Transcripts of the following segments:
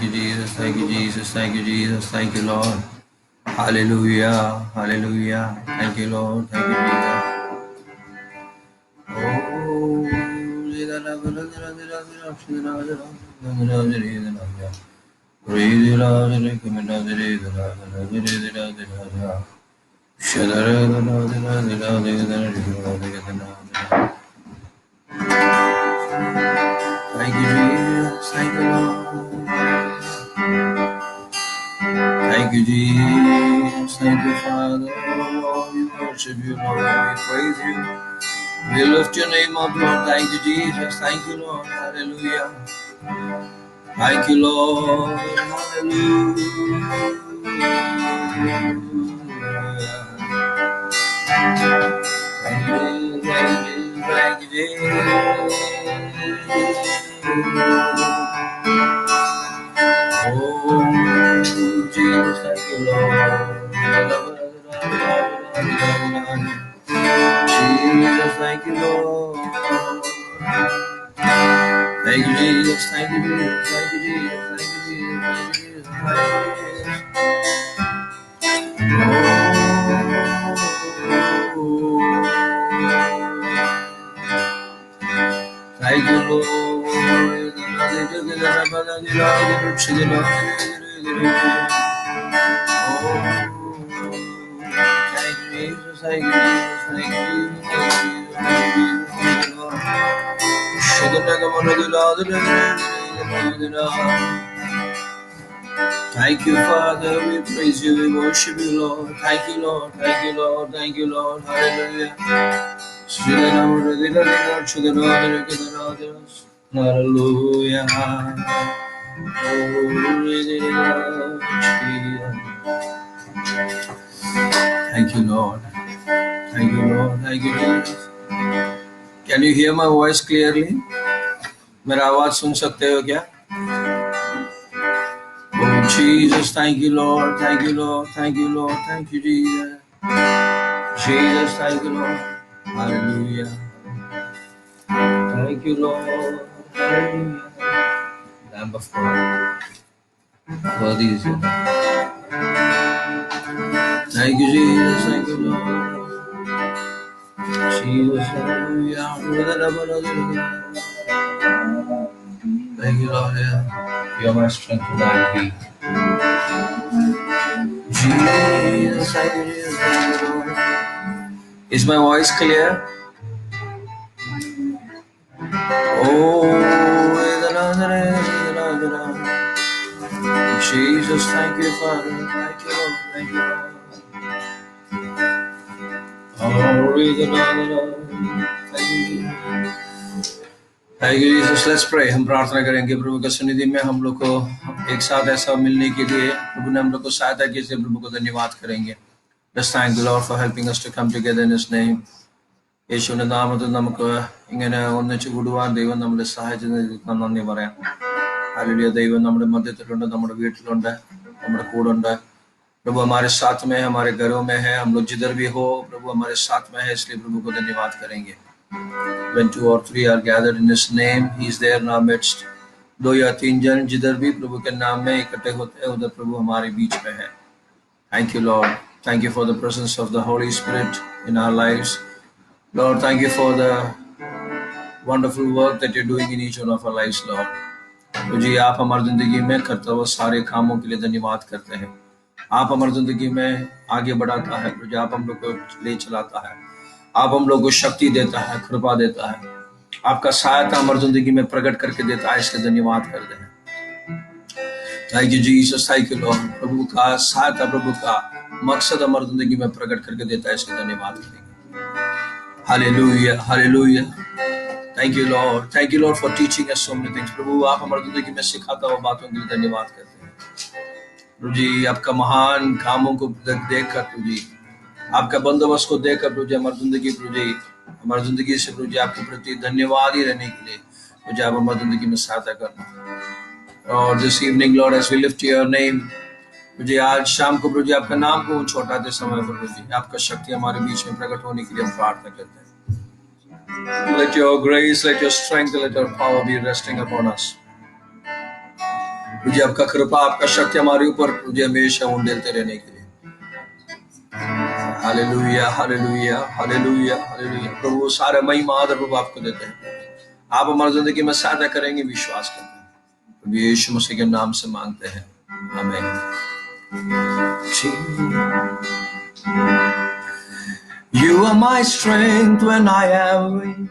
you, Jesus. Thank you, Jesus. Thank you, Jesus. Thank you, Lord. Hallelujah. Hallelujah. Thank you, Lord. Thank you, Jesus. Thank you, Jesus. Thank you, Lord. Thank you, Jesus. Thank you, Father. Lord, we worship you, Lord. We praise you. We lift your name up, Lord. Thank you, Jesus. Thank you, Lord. Hallelujah. Thank you, Lord. Hallelujah. Thank you, thank you, oh, Jesus, thank you, Lord. Jesus, thank you, Lord. Thank you, Jesus, thank you, Jesus, thank you, Jesus, thank you, Jesus, thank you, Jesus, thank you, Jesus. Thank you, Lord. Thank you, Jesus. Thank you, Jesus. Thank you, Jesus. Thank you, Thank you, Father. We praise you. We worship you, Lord. Thank you, Lord. Thank you, Lord. Thank you, Lord. Hallelujah. Hallelujah. Thank you, Lord. Thank you, Lord. Thank you, Jesus. Can you hear my voice clearly? मेरा आवाज सुन सकते हो क्या? Oh Jesus, thank you, Lord. Thank you, Lord. Thank you, Lord. Thank you, Jesus. Jesus, thank you, Lord. Hallelujah. Thank you, Lord. Hallelujah. Lamb of God. Worthy is your name. Thank you, Jesus. Thank you, Lord. Jesus, hallelujah. Thank you, Lord. Yeah. You are my strength when I am weak. Jesus, thank you, Jesus. Thank you, Lord. Is my voice clear? Oh, Jesus, thank you, Father. Thank you, Lord. Thank you, Lord. Thank you. Thank you, Jesus. Let's pray. हम प्रार्थना करेंगे प्रभु की सन्निधि में हम लोग को एक साथ ऐसा मिलने के लिए प्रभु ने हम लोग को सहायता की, इसलिए प्रभु को धन्यवाद करेंगे. Let's thank the Lord for helping us to come together in His name. യേശുവിന്റെ നാമത്തിൽ നമുക്ക് ഇങ്ങനെ ഒന്നിച്ചു കൂടുവാൻ ദൈവം നമ്മളെ സഹായിച്ചതിന് നന്ദി പറയാം. हालेलुया. ദൈവം നമ്മുടെ മധ്യത്തിലുണ്ട്, നമ്മുടെ വീട്ടിലുണ്ട്, നമ്മുടെ കൂടെ ഉണ്ട്. प्रभु हमारे साथ में है, हमारे घरों में है. हम लोग जिधर भी हो प्रभु हमारे साथ में है, इसलिए प्रभु को धन्यवाद करेंगे. When 2 or 3 are gathered in His name, He is there in our midst. 2 या 3 जन जिधर भी प्रभु के नाम में इकट्ठे होते हैं, उधर प्रभु हमारे बीच में है. Thank you, Lord. Thank you for the presence of the Holy Spirit in our lives. Lord, thank you for the wonderful work that you're doing in each one of our lives, Lord. जी आप हमारी जिंदगी में करते हुए सारे कामों के लिए धन्यवाद करते हैं. आप हमारी जिंदगी में आगे बढ़ाता है, जो आप हम लोग को ले चलाता है, आप हम लोग को शक्ति देता है, कृपा देता है, आपका सहायता हमारी जिंदगी में प्रकट करके देता है, इसके धन्यवाद करते हैं. Thank you Jesus. Thank you Lord. प्रभु का सहायता, प्रभु का मकसद हमारी जिंदगी में प्रकट करके देता है, इसके धन्यवाद करेंगे. Hallelujah, hallelujah. Thank you, Lord. Thank you, Lord, for teaching us so many things. प्रभु आप हमारी जिंदगी में सिखाता हुआ बातों के लिए धन्यवाद करते हैं. प्रभु जी आपका महान कामों को देखकर, प्रभु जी आपका बंदोबस्त को देखकर, प्रभु जी हमारी जिंदगी, प्रभु जी हमारी जिंदगी से प्रभु जी आपके प्रति धन्यवाद ही रहने के लिए प्रभु जी आप हमारी जिंदगी में सहायता करना. और this evening, Lord, as we lift your name, प्रभु जी आज शाम को प्रभु जी आपका नाम को छोटाते समय पर प्रभु जी आपका शक्ति हमारे बीच में प्रकट होने के लिए हम प्रार्थना करते हैं. Let your grace, let your strength, let your power be resting upon us. मुझे आपका कृपा, आपका शक्ति हमारे ऊपर मुझे हमेशा उंडेलते रहने के लिए। Hallelujah, hallelujah, hallelujah, hallelujah. प्रभु सारे महिमा आदर प्रभु आपको देते हैं। आप हमारी जिंदगी में सहायता करेंगे, विश्वास करते हैं। प्रभु यीशु मसीह के नाम से मांगते हैं, आमीन। You are my strength when I am weak.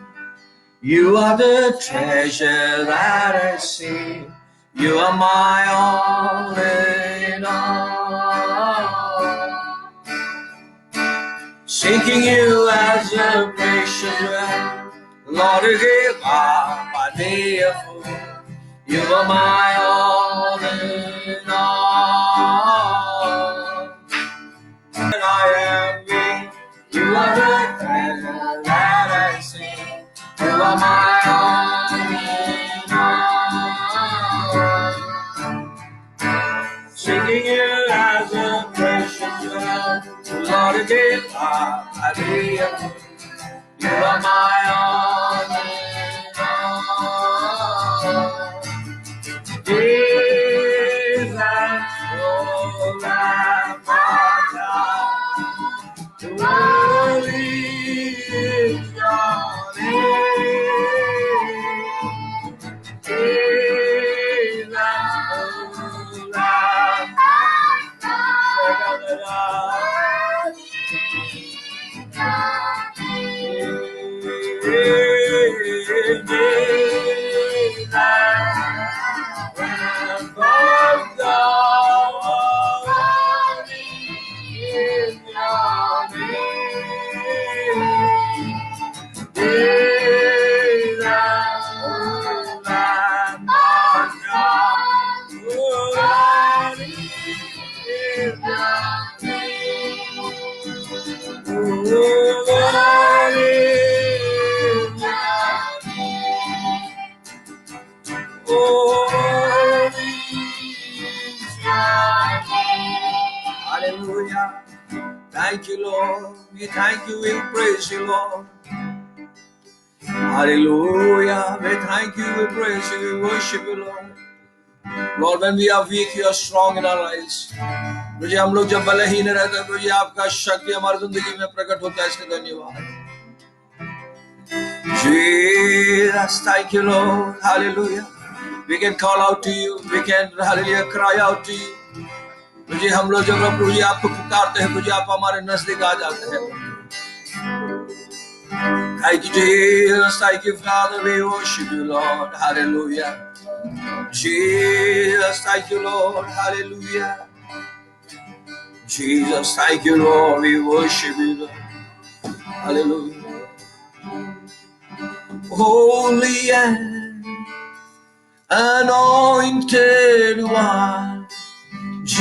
You are the treasure that I see. You are my all in all. Seeking you as a precious well, Lord, you give up my day of fool. You are my all in all. When I am weak, you are the treasure that I see. You are my all in all. Seeking you as a precious well, Lord, you give up my day of fool. You are my all in all. Jesus, oh Lamb of God, worthy is your name. Jesus, oh Lamb Hallelujah. Thank you, Lord. We thank you, we praise you, Lord. Hallelujah. We thank you, we praise you, we worship you, Lord. Lord, when we are weak, you are strong in our lives. मुझे हम लोग जब बलहीन रहते हैं, मुझे आपका शक्ति हमारी जिंदगी में प्रकट होता है, इसके धन्यवाद। Jesus, thank you, Lord. Hallelujah. We can call out to you. We can, hallelujah, cry out to you. मुझे हम लोग जब प्रभु जी आपको पुकारते हैं, मुझे आप हमारे नजदीक आ जाते हैं। Thank you, Jesus. Thank you, Father. We worship you, Lord. Hallelujah. Jesus, thank you, Lord. Hallelujah. Jesus, thank you, Lord. We worship you, Lord. Hallelujah. Holy and anointed one, Jesus.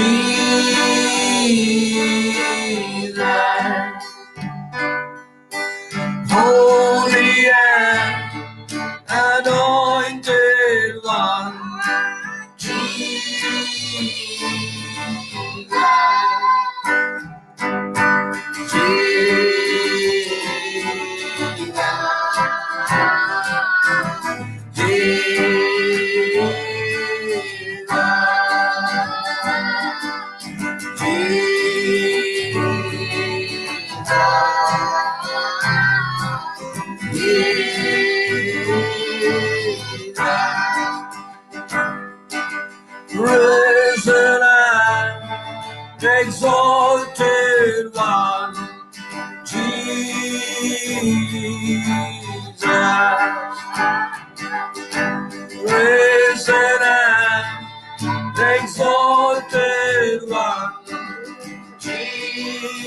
Holy and anointed one, Jesus. Risen and exalted one, Jesus. Risen and exalted one, Jesus.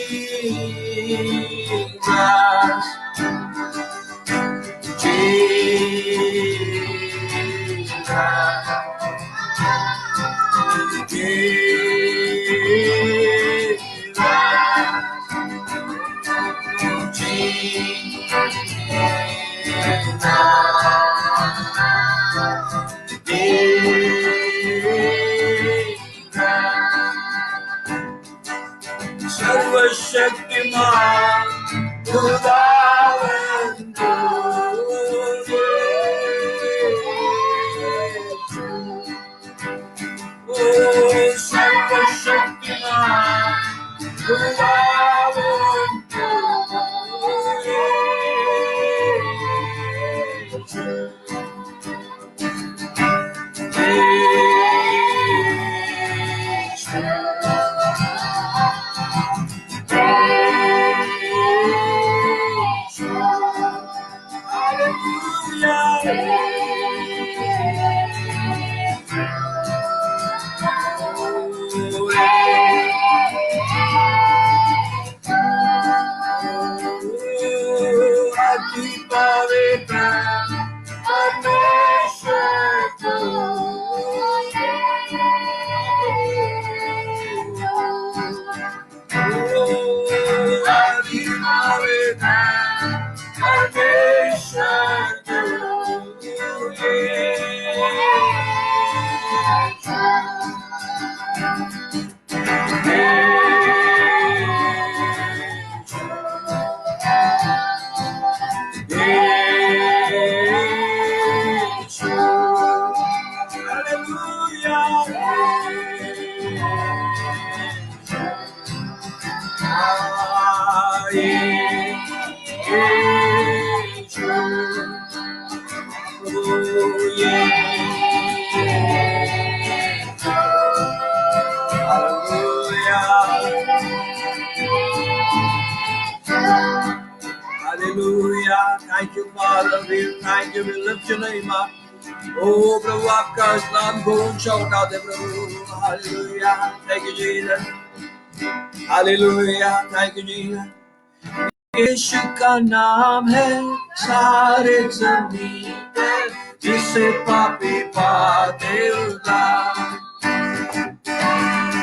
Sarvashaktiman Khudavandu Hallelujah. Thank you, Father. We thank you. We lift your name up. Oh, प्रभु आपका नाम को ऊंचा उठा दे प्रभु. Hallelujah. Thank you, Jesus. Hallelujah. Thank you, Jesus. यीशु का नाम है सारे जमीन पर जिसे पापी पाते उद्धार.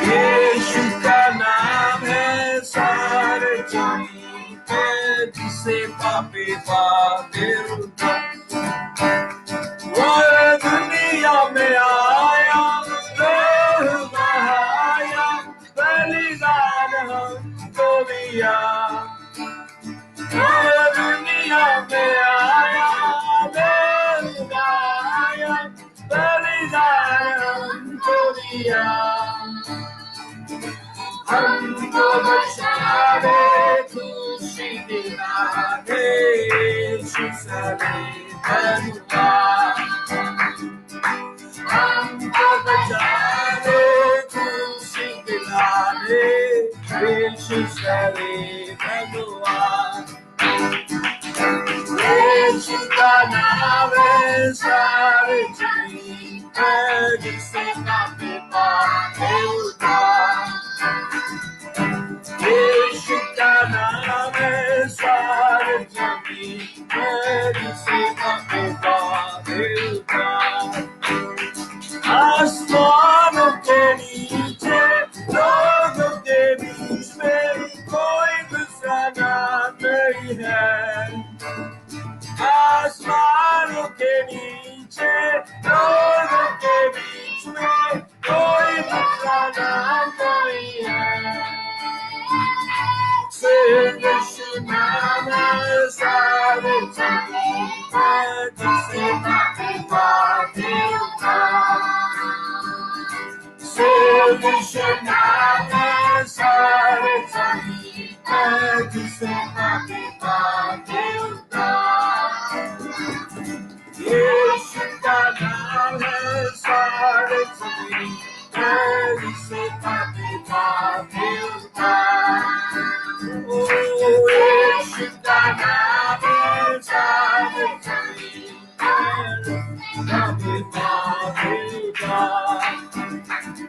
यीशु का नाम है सारे जमीन पर जिसे पापी पाते उद्धार. वो दुनिया में आया रोह बहाया बलिदान हमको दिया. दुनिया में आया बलिदान हमको दिया. हमको बचाने खुशी दिलाने यीशु सलीब हुआ. हमको बचाने खुशी दिलाने यीशु सलीब हुआ. यीशु का नाम है सारे जमीन पर जिसे पापी पाते उद्धार. यीशु का नाम है सारे जमीन पर जिसे पापी पाते उद्धार. आसमानों के नीचे लोगों के बीच में कोई दूसरा नाम नहीं है. आसमानों के नीचे लोगों के बीच में कोई दूसरा नाम नहीं है. सिर्फ यीशु नाम है सारे जमीन पर जिसे पापी पाते उद्धार. सिर्फ यीशु नाम है सारे जमीन पर जिसे पापी पाते उद्धार. यीशु का नाम है सारे जमीन पर जिसे पापी पाते उद्धार. यीशु का नाम है सारे जमीन पर पापी पाते उद्धार.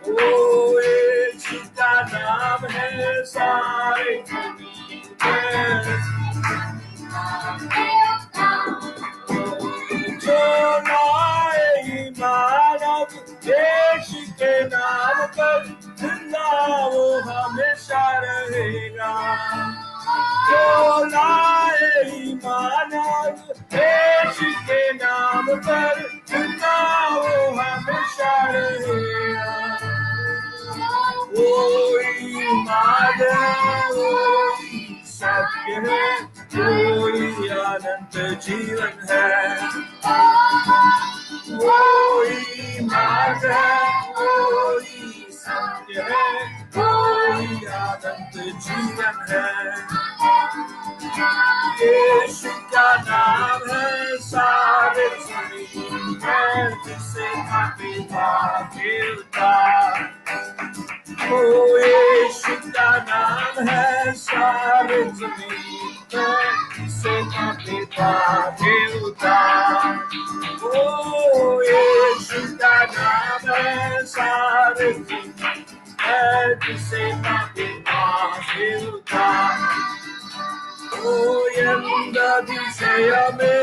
यीशु का नाम है सारे जमीन पर जो लाए मानव यीशु के नाम पर जिंदा वो हमेशा रहेगा. जो लाए मानव यीशु के नाम पर जिंदा वो हमेशा रहेगा. कोई मानव कोई सत्य है कोई अनंत जीवन है. कोई मानव कोई सत्य है कोई अनंत जीवन है, यीशु का नाम है सारे ज़मीन में, जिसे पिता मिलता। ओ यीशु का नाम है सारे ज़मीन में, जिसे पिता मिलता। ओ यीशु का नाम है सारे ज़मीन में, जिसे पिता मिलता। Oh, yanda disayame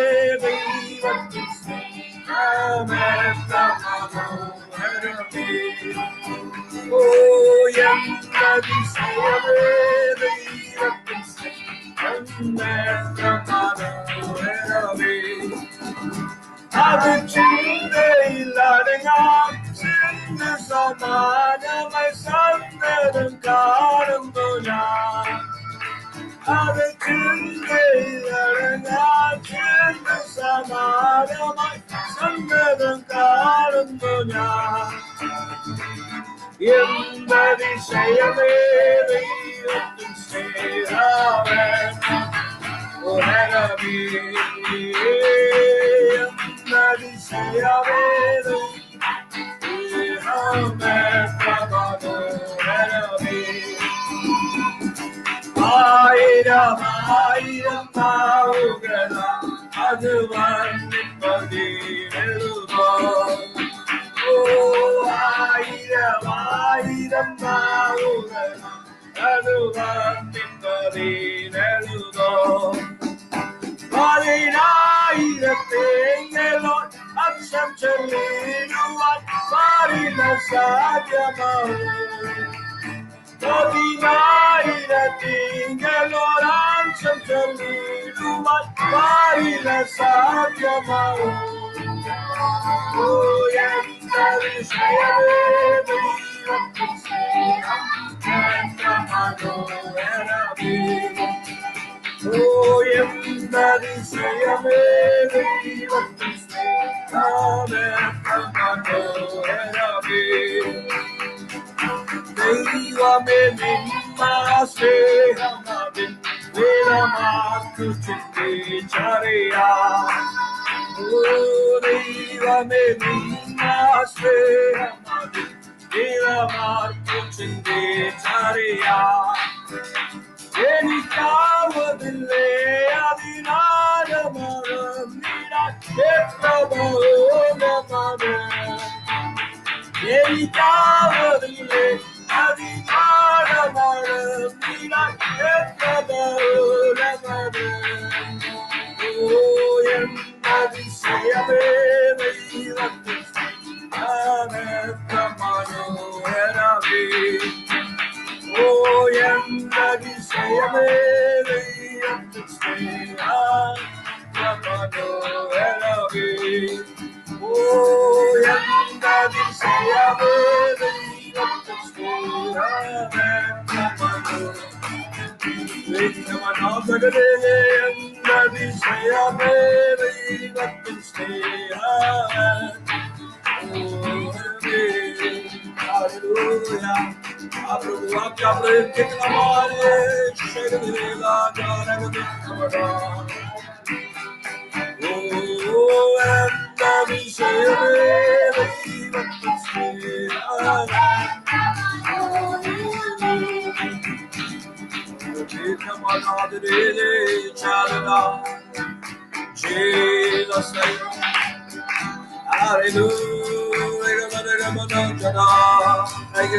deivattu snehametta manoharame. Oh, yanda disayame deivattu snehametta manoharame. Adu chindailadangam chindu samanamai sannadam karandu naan. Adu chindailadangam chindu samanamai sannadam karandu naan. Yendadisayame deivattu snehame manoharame. Yendadisayame deivattu snehame manoharame. Ayram ayram naugala adu vannipadi nelugo. Oh, ayram ayram naugala adu vannipadi nelugo. Vadinayirathengalon amsham chelliduvan varila satyamavu. Vadinayirathengalon amsham chelliduvan varila satyamavu. Oh, yendadisayame deivattu snehametta manoharame. Oh, yendadisayame deivattu snehametta manoharame. Deivame nimma snehamadin velamakku chindicharya. Oh, deivame nimma snehamadin velamakku chindicharya. എനിക്കാവതില്ലേ അതിനാരമരം നീടാൻ എത്ര ബഹുമാനമാണ്. എനിക്കാവതില്ലേ അതിനാരമരം നീടാൻ എത്ര ബഹുമാനമാണ്. ഓ എന്നതിശയമേ ദൈവത്തിൻ സ്നേഹമെത്ര മനോഹരമേ. Oh, yendadisayame deivattu snehhametta manoharame. Oh, yendadisayame deivattu snehhametta manoharame. Yendadisayame deivattu snehhametta manoharame. Hallelujah. प्रभु आपका प्रेम कितना महान है, शरीरा जानते खबरा. ओ endadisayame deivattu snehhametta manoharame. Jesus, hallelujah. Thank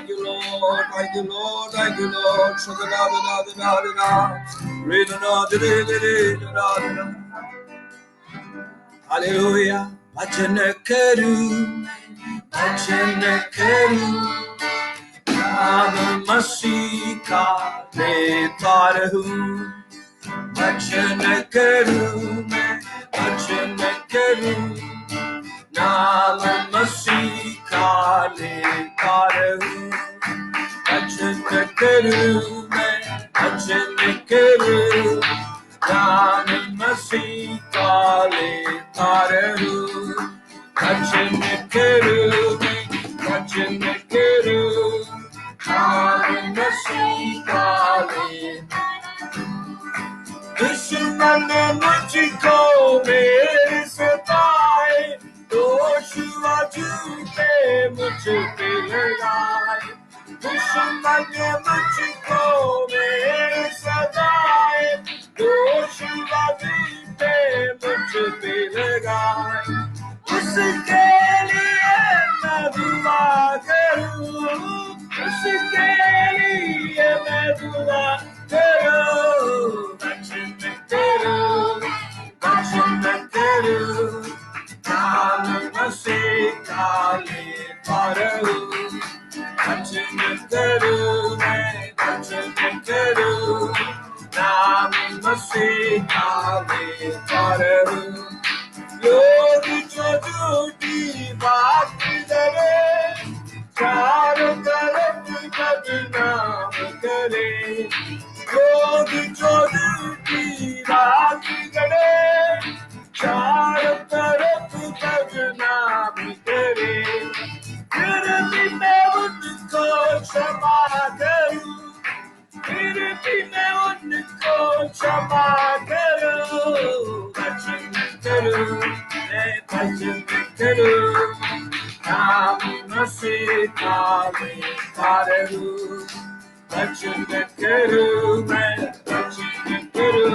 you, Lord. Thank you, Lord. Thank you, Lord. Thank you, Lord. Hallelujah. Bhajan karu, bhajan karu, Naam Masih ka leta rahu. Bhajan karu, main bhajan karu, Naam Masih ka leta rahu. Bhajan karu, main bhajan karu, Naam Masih ka leta rahu. Bhajan karu, main bhajan karu, Naam Masih ka leta. दुश्मन मुझको मेरे सताए, दोष झूठे मुझ पे लगाए. दुश्मन मुझको मेरे सताए, दोष झूठे मुझ पे लगाए. उसके लिए मैं दुआ करूं, उसके लिए मैं दुआ करूं. Bhajan karu, Naam Masih ka leta rahu. Bhajan karu, main bhajan karu, Naam Masih ka leta rahu. लोग जो झूठी बात करे, चारों तरफ बदनाम करे. लोग जो झूठी बात करे, चारों तरफ बदनाम करे. फिर भी मैं उनको क्षमा करूं, फिर भी मैं उनको क्षमा करूं. Bhajan karu, मैं bhajan karu, Naam Masih ka leta rahu. Bhajan karu, मैं bhajan karu,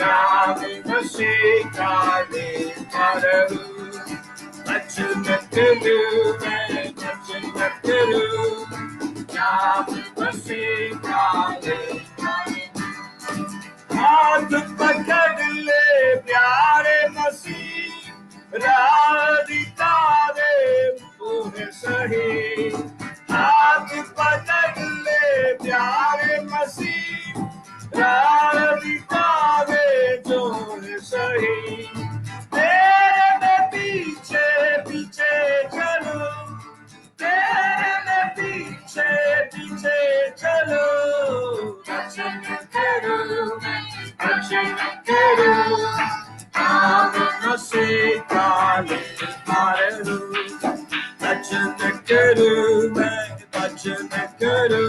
Naam Masih ka leta rahu. Bhajan karu, मैं bhajan karu, Naam Masih ka leta rahu. हाथ पकड़ ले प्यारे मसीह, राह दिखा दे वो है सही. हाथ पकड़ ले प्यारे मसीह, राह दिखा दे जो है सही. तेरे में पीछे पीछे चलो, तेरे में पीछे पीछे चलो. Bhajan karu, bhajan karu, Naam Masih ka leta rahu. Bhajan karu, main bhajan karu,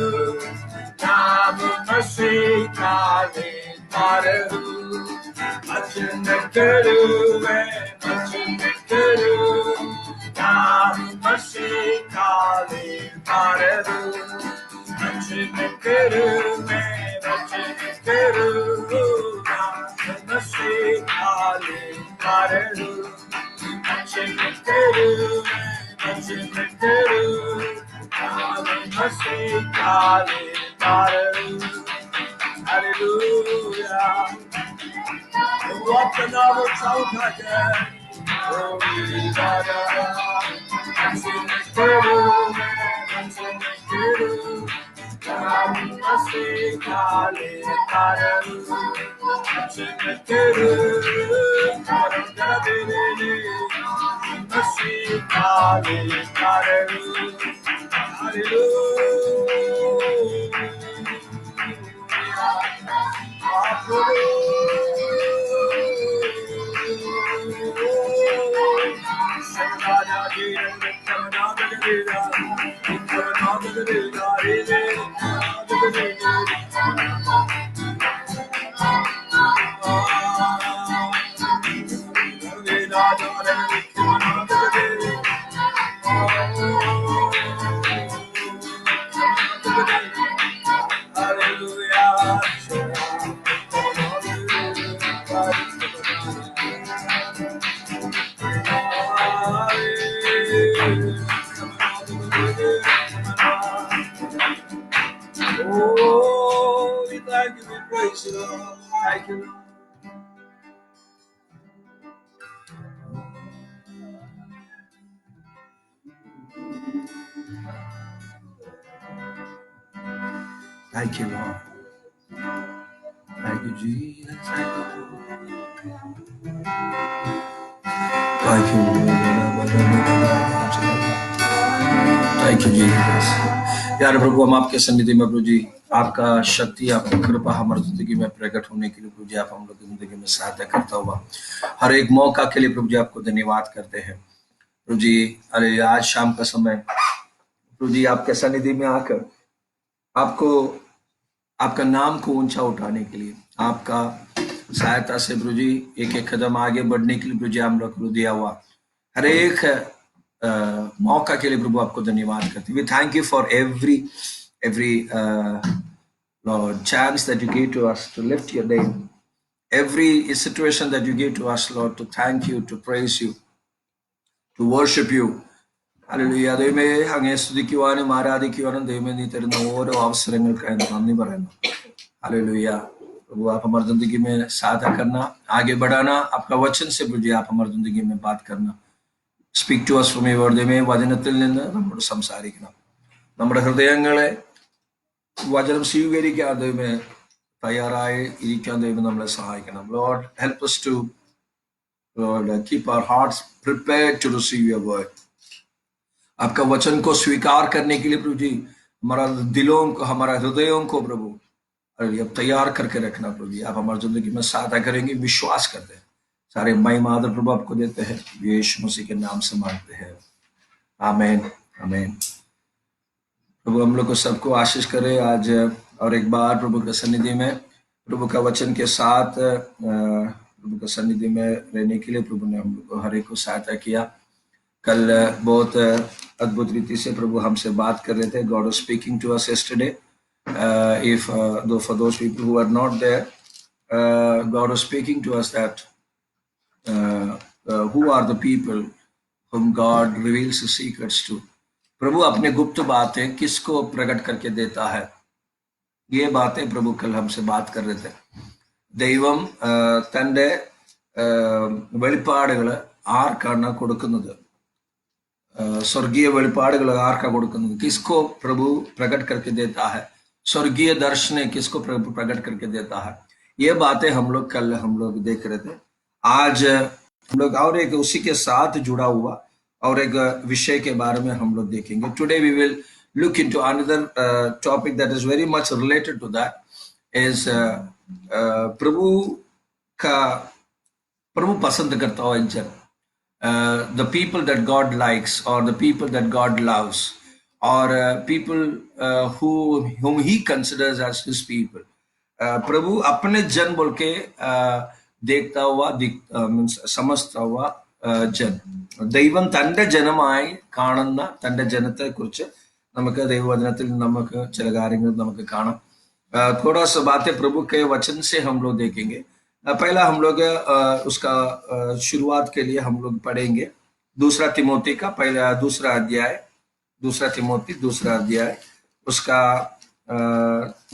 Naam Masih ka leta rahu. Bhajan karu, main bhajan karu, Naam Masih ka leta rahu. Bhajan karu, main bhajan karu, Naam Masih ka leta rahu. Bhajan karu, main bhajan karu, Naam Masih ka leta rahu. Hallelujah. वो अपना वो चौथा है, ओ मेरी दादा. Bhajan karu, main bhajan karu, Naam Masih ka leta rahu. Bhajan karu, Naam Masih ka leta rahu. Oh, we thank you, we praise you, Lord. Thank you, Lord. Thank you, Lord. Thank you, Jesus. Thank you, thank you Jesus. यार प्रभु, हम आपके सन्निधि में प्रभु जी, आपका शक्ति, आपकी कृपा हमारी जिंदगी में प्रकट होने के लिए प्रभु जी, आप हम लोग की जिंदगी में सहायता करता हुआ हर एक मौका के लिए प्रभु जी आपको धन्यवाद करते हैं प्रभु जी। अरे आज शाम का समय प्रभु जी आपके सन्निधि में आकर आपको, आपका नाम को ऊंचा उठाने के लिए, आपका सहायता से प्रभु जी एक एक कदम आगे बढ़ने के लिए प्रभु जी हम लोग को दिया हुआ हर एक मौका के लिए प्रभु आपको धन्यवाद करते हैं। We thank you for every Lord chance that you gave to us to lift your name, every situation that you gave to us, Lord, to thank you, to praise you, to worship you. Hallelujah. ദൈവമേ, അങ്ങയെ സ്തുതിക്കുവാനും ആരാധിക്കുവാനും ദൈവമേ നീ തരുന്ന ഓരോ അവസരങ്ങൾക്കായി നന്ദി പറയുന്നു। Hallelujah. प्रभु आप हमारी जिंदगी में सहायता करना, आगे बढ़ाना, आपका वचन से प्रभु जी आप हमारी जिंदगी में बात करना। Speak to us from your word. ദൈവമേ, വചനത്തിൽ നിന്ന് നമ്മോട് സംസാരിക്കണം, നമ്മുടെ ഹൃദയങ്ങളെ വചനം സ്വീകരിക്കാൻ ദൈവമേ തയ്യാറായി ഇരിക്കാൻ ദൈവം നമ്മളെ സഹായിക്കണം। Lord help us to Lord keep our hearts prepared to receive your word. आपका वचन को स्वीकार करने के लिए प्रभु जी हमारा दिलों को, हमारा हृदयों को प्रभु अब तैयार करके रखना प्रभु जी। आप हमारी जिंदगी में सहायता करेंगे, विश्वास करते हैं। सारे महिमा आदर प्रभु आपको देते हैं, यीशु मसीह के नाम से मांगते हैं, आमीन आमीन। प्रभु हम लोग को सबको आशीष करे आज और एक बार प्रभु के सन्निधि में, प्रभु का वचन के साथ प्रभु के सन्निधि में रहने के लिए प्रभु ने हम लोग को हर एक को सहायता किया। कल बहुत अद्भुत रीति से प्रभु हमसे बात कर रहे थे। God was speaking to us yesterday. Though for those people who are not there, God was speaking to us that who are the people whom God reveals his secrets to. प्रभु अपने गुप्त बातें किसको प्रकट करके देता है, ये बातें प्रभु कल हमसे बात कर रहे थे। ദൈവം തൻ്റെ വെളിപ്പാടുകൾ ആർക്കാണ് കൊടുക്കുന്നത്, स्वर्गीय വെളിപ്പാടുകൾ ആർക്കാ കൊടുക്കുന്നത്, किसको प्रभु प्रकट करके देता है, स्वर्गीय दर्शन किसको प्रभु प्रकट करके देता है। ये बातें हम लोग कल हम लोग देख रहे थे। आज हम लोग और एक उसी के साथ जुड़ा हुआ और एक विषय के बारे में हम लोग देखेंगे। Today we will look into another topic that is very much related to that is प्रभु का, प्रभु पसंद करता हुआ जन, the people that God likes or the people that God loves or people whom he considers as his people. प्रभु अपने जन बोल के देखता हुआ समझता हुआ जन, ദൈവം തൻ്റെ ജനമായി കാണുന്ന തൻ്റെ ജനത്തെ കുറിച്ച് നമുക്ക് ദൈവവചനത്തിൽ നമുക്ക് ചില കാര്യങ്ങൾ നമുക്ക് കാണാം। थोड़ा सा बातें प्रभु के वचन से हम लोग देखेंगे। पहला हम लोग उसका शुरुआत के लिए हम लोग पढ़ेंगे दूसरा तिमोथी का पहला दूसरा अध्याय उसका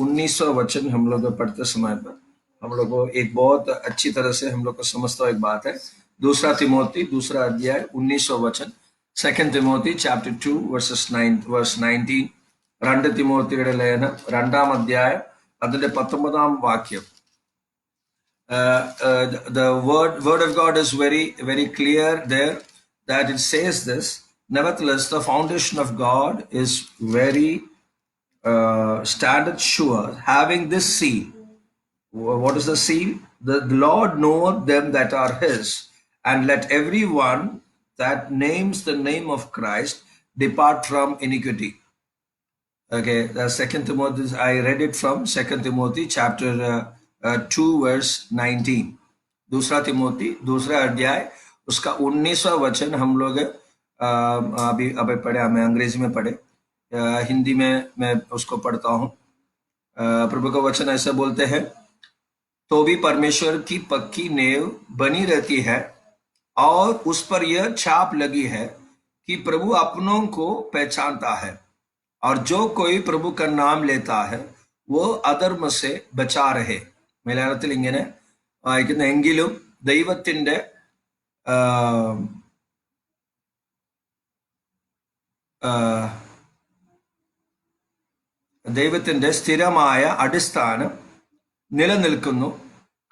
19वां वचन हम लोग पढ़ते समय पर हम लोग को एक बहुत अच्छी तरह से हम लोग को समझता एक बात है। दूसरा तिमोथी दूसरा अध्याय 19वां वचन, 2 Timothy chapter 2 verse 19, 2 തിമോത്തിയുടെ ലേഖനം 2-ാം അധ്യായം അതിന്റെ 19-ാം വാക്യം. The word of God is very very clear there that it says this. Nevertheless, the foundation of God is very standeth sure, having this seal. What is the seal? The Lord knoweth them that are his, and let everyone that names the name of Christ depart from iniquity. Okay, the 2 Timothy, I read it from 2 Timothy chapter 2 verse 19. दूसरा तिमोथी दूसरा अध्याय उसका 19वां वचन हम लोग अभी पढ़े, हमें अंग्रेजी में पढ़े, हिंदी में मैं उसको पढ़ता हूँ। प्रभु का वचन ऐसा बोलते हैं, तो भी परमेश्वर की पक्की नेव बनी रहती है और उस पर यह छाप लगी है कि प्रभु अपनों को पहचानता है, और जो कोई प्रभु का नाम लेता है वो अधर्म से बचा रहे. മലയാളത്തിൽ ഇങ്ങനെ വായിക്കുന്ന, എങ്കിലും ദൈവത്തിന്റെ ദൈവത്തിന്റെ സ്ഥിരമായ അടിസ്ഥാനം നിലനിൽക്കുന്നു.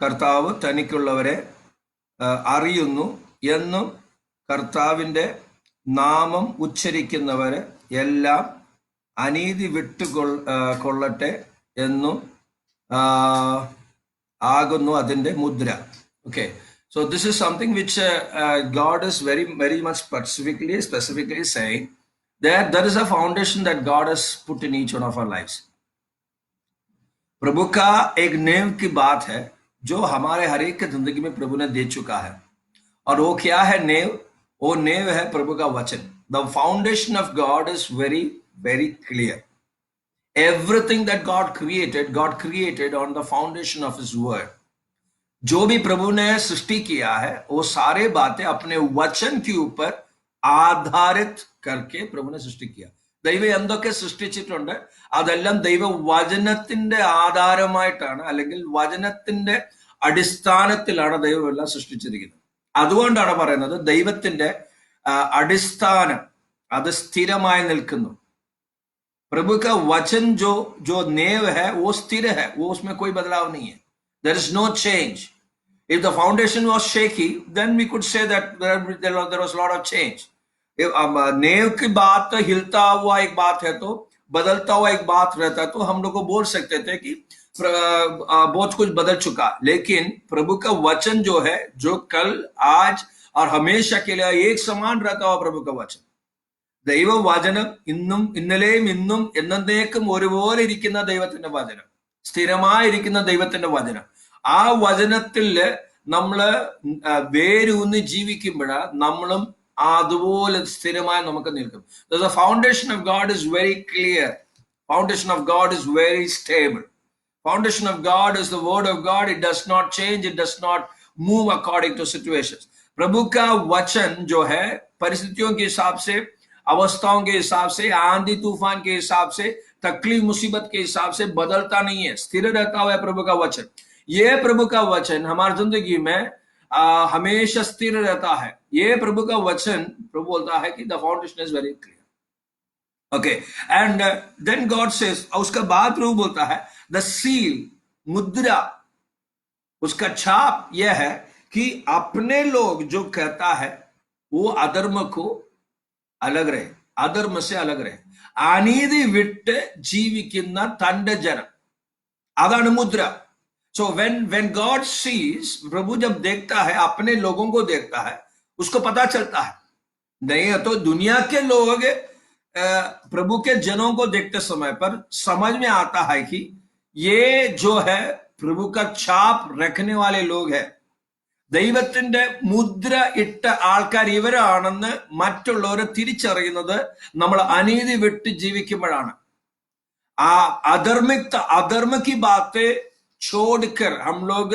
കർത്താവ് തനിക്കുള്ളവരെ അറിയുന്നു എന്നും കർത്താവിന്റെ നാമം ഉച്ചരിക്കുന്നവരെ എല്ലാം അനീതി വിട്ടുകൊള്ളട്ടെ എന്നും ആകുന്നു അതിന്റെ മുദ്ര. Okay, so this is something which God is very much specifically saying that there is a foundation that God has put in each one of our lives. प्रभु का एक नेम की बात है जो हमारे हर एक की जिंदगी में प्रभु ने दे चुका है, और वो क्या है नेव? वो नेव है प्रभु का वचन. The foundation of God is very clear. Everything that God created on the foundation of His word. जो भी प्रभु ने सृष्टि किया है वो सारे बातें अपने वचन के ऊपर ആധാരിത് करके പ്രഭുവിനെ സൃഷ്ടി കിയ. ദൈവം എന്തൊക്കെ സൃഷ്ടിച്ചിട്ടുണ്ട് അതെല്ലാം ദൈവ വചനത്തിന്റെ ആധാരമായിട്ടാണ്, അല്ലെങ്കിൽ വചനത്തിന്റെ അടിസ്ഥാനത്തിലാണ് ദൈവം എല്ലാം സൃഷ്ടിച്ചിരിക്കുന്നത്. അതുകൊണ്ടാണ് പറയുന്നത് ദൈവത്തിന്റെ അടിസ്ഥാനം അത് സ്ഥിരമായി നിൽക്കുന്നു. प्रभु का वचन जो नेव है वो स्थिर है, वो उसमें कोई बदलाव नहीं है. There is no change. If the foundation was shaky, then we could say that there was a lot of change. If नेव की बात हिलता हुआ एक बात है तो बदलता हुआ एक बात रहता तो हम लोग को बोल सकते थे कि बहुत कुछ बदल चुका. लेकिन प्रभु का वचन जो है, जो कल आज और हमेशा के लिए एक समान रहता हुआ प्रभु का वचन, ദൈവ വചനം ഇന്നും ഇന്നലെയും ഇന്നും എന്നേക്കും ഒരുപോലെ ഇരിക്കുന്ന ദൈവത്തിന്റെ വചനം, സ്ഥിരമായിരിക്കുന്ന ദൈവത്തിന്റെ വചനം. ആ വചനത്തിൽ നമ്മള് വേരൂന്നി ജീവിക്കുമ്പോഴാ നമ്മളും അതുപോലെ സ്ഥിരമായി നമുക്ക് നിൽക്കും. The foundation of God is very clear. Foundation of God is very stable. Foundation of God is the word of God. It does not change. It does not move according to situations. प्रभु का वचन जो है परिस्थितियों के हिसाब से, अवस्थाओं के हिसाब से, आंधी तूफान के हिसाब से, तकलीफ मुसीबत के हिसाब से बदलता नहीं है, स्थिर रहता हुआ है प्रभु का वचन. ये प्रभु का वचन हमारी जिंदगी में हमेशा स्थिर रहता है. ये प्रभु का वचन, प्रभु बोलता है कि the foundation is very clear. Okay, and then God says, उसका बाद प्रभु बोलता है द सील, मुद्रा, उसका छाप यह है कि अपने लोग जो कहता है वो अधर्म को अलग रहे, अधर्म से अलग रहे, अनीति विട്ട് ജീവിക്കുന്ന തന്റെ ജനം, അതാണ് മുദ്ര. So when God sees, प्रभु जब देखता है अपने लोगों को देखता है, उसको पता चलता है. नहीं तो दुनिया के लोग प्रभु के जनों को देखते समय पर समझ में आता है कि ये जो है प्रभु का छाप रखने वाले लोग हैं, ദൈവത്തിന്റെ മുദ്ര ഇട്ട ആൾക്കാർ ഇവരാണെന്ന് മറ്റുള്ളവരെ തിരിച്ചറിയുന്നത് നമ്മൾ അനീതി വിട്ട് ജീവിക്കുമ്പോഴാണ്. ആ अधर्म की बातें छोड़कर हम लोग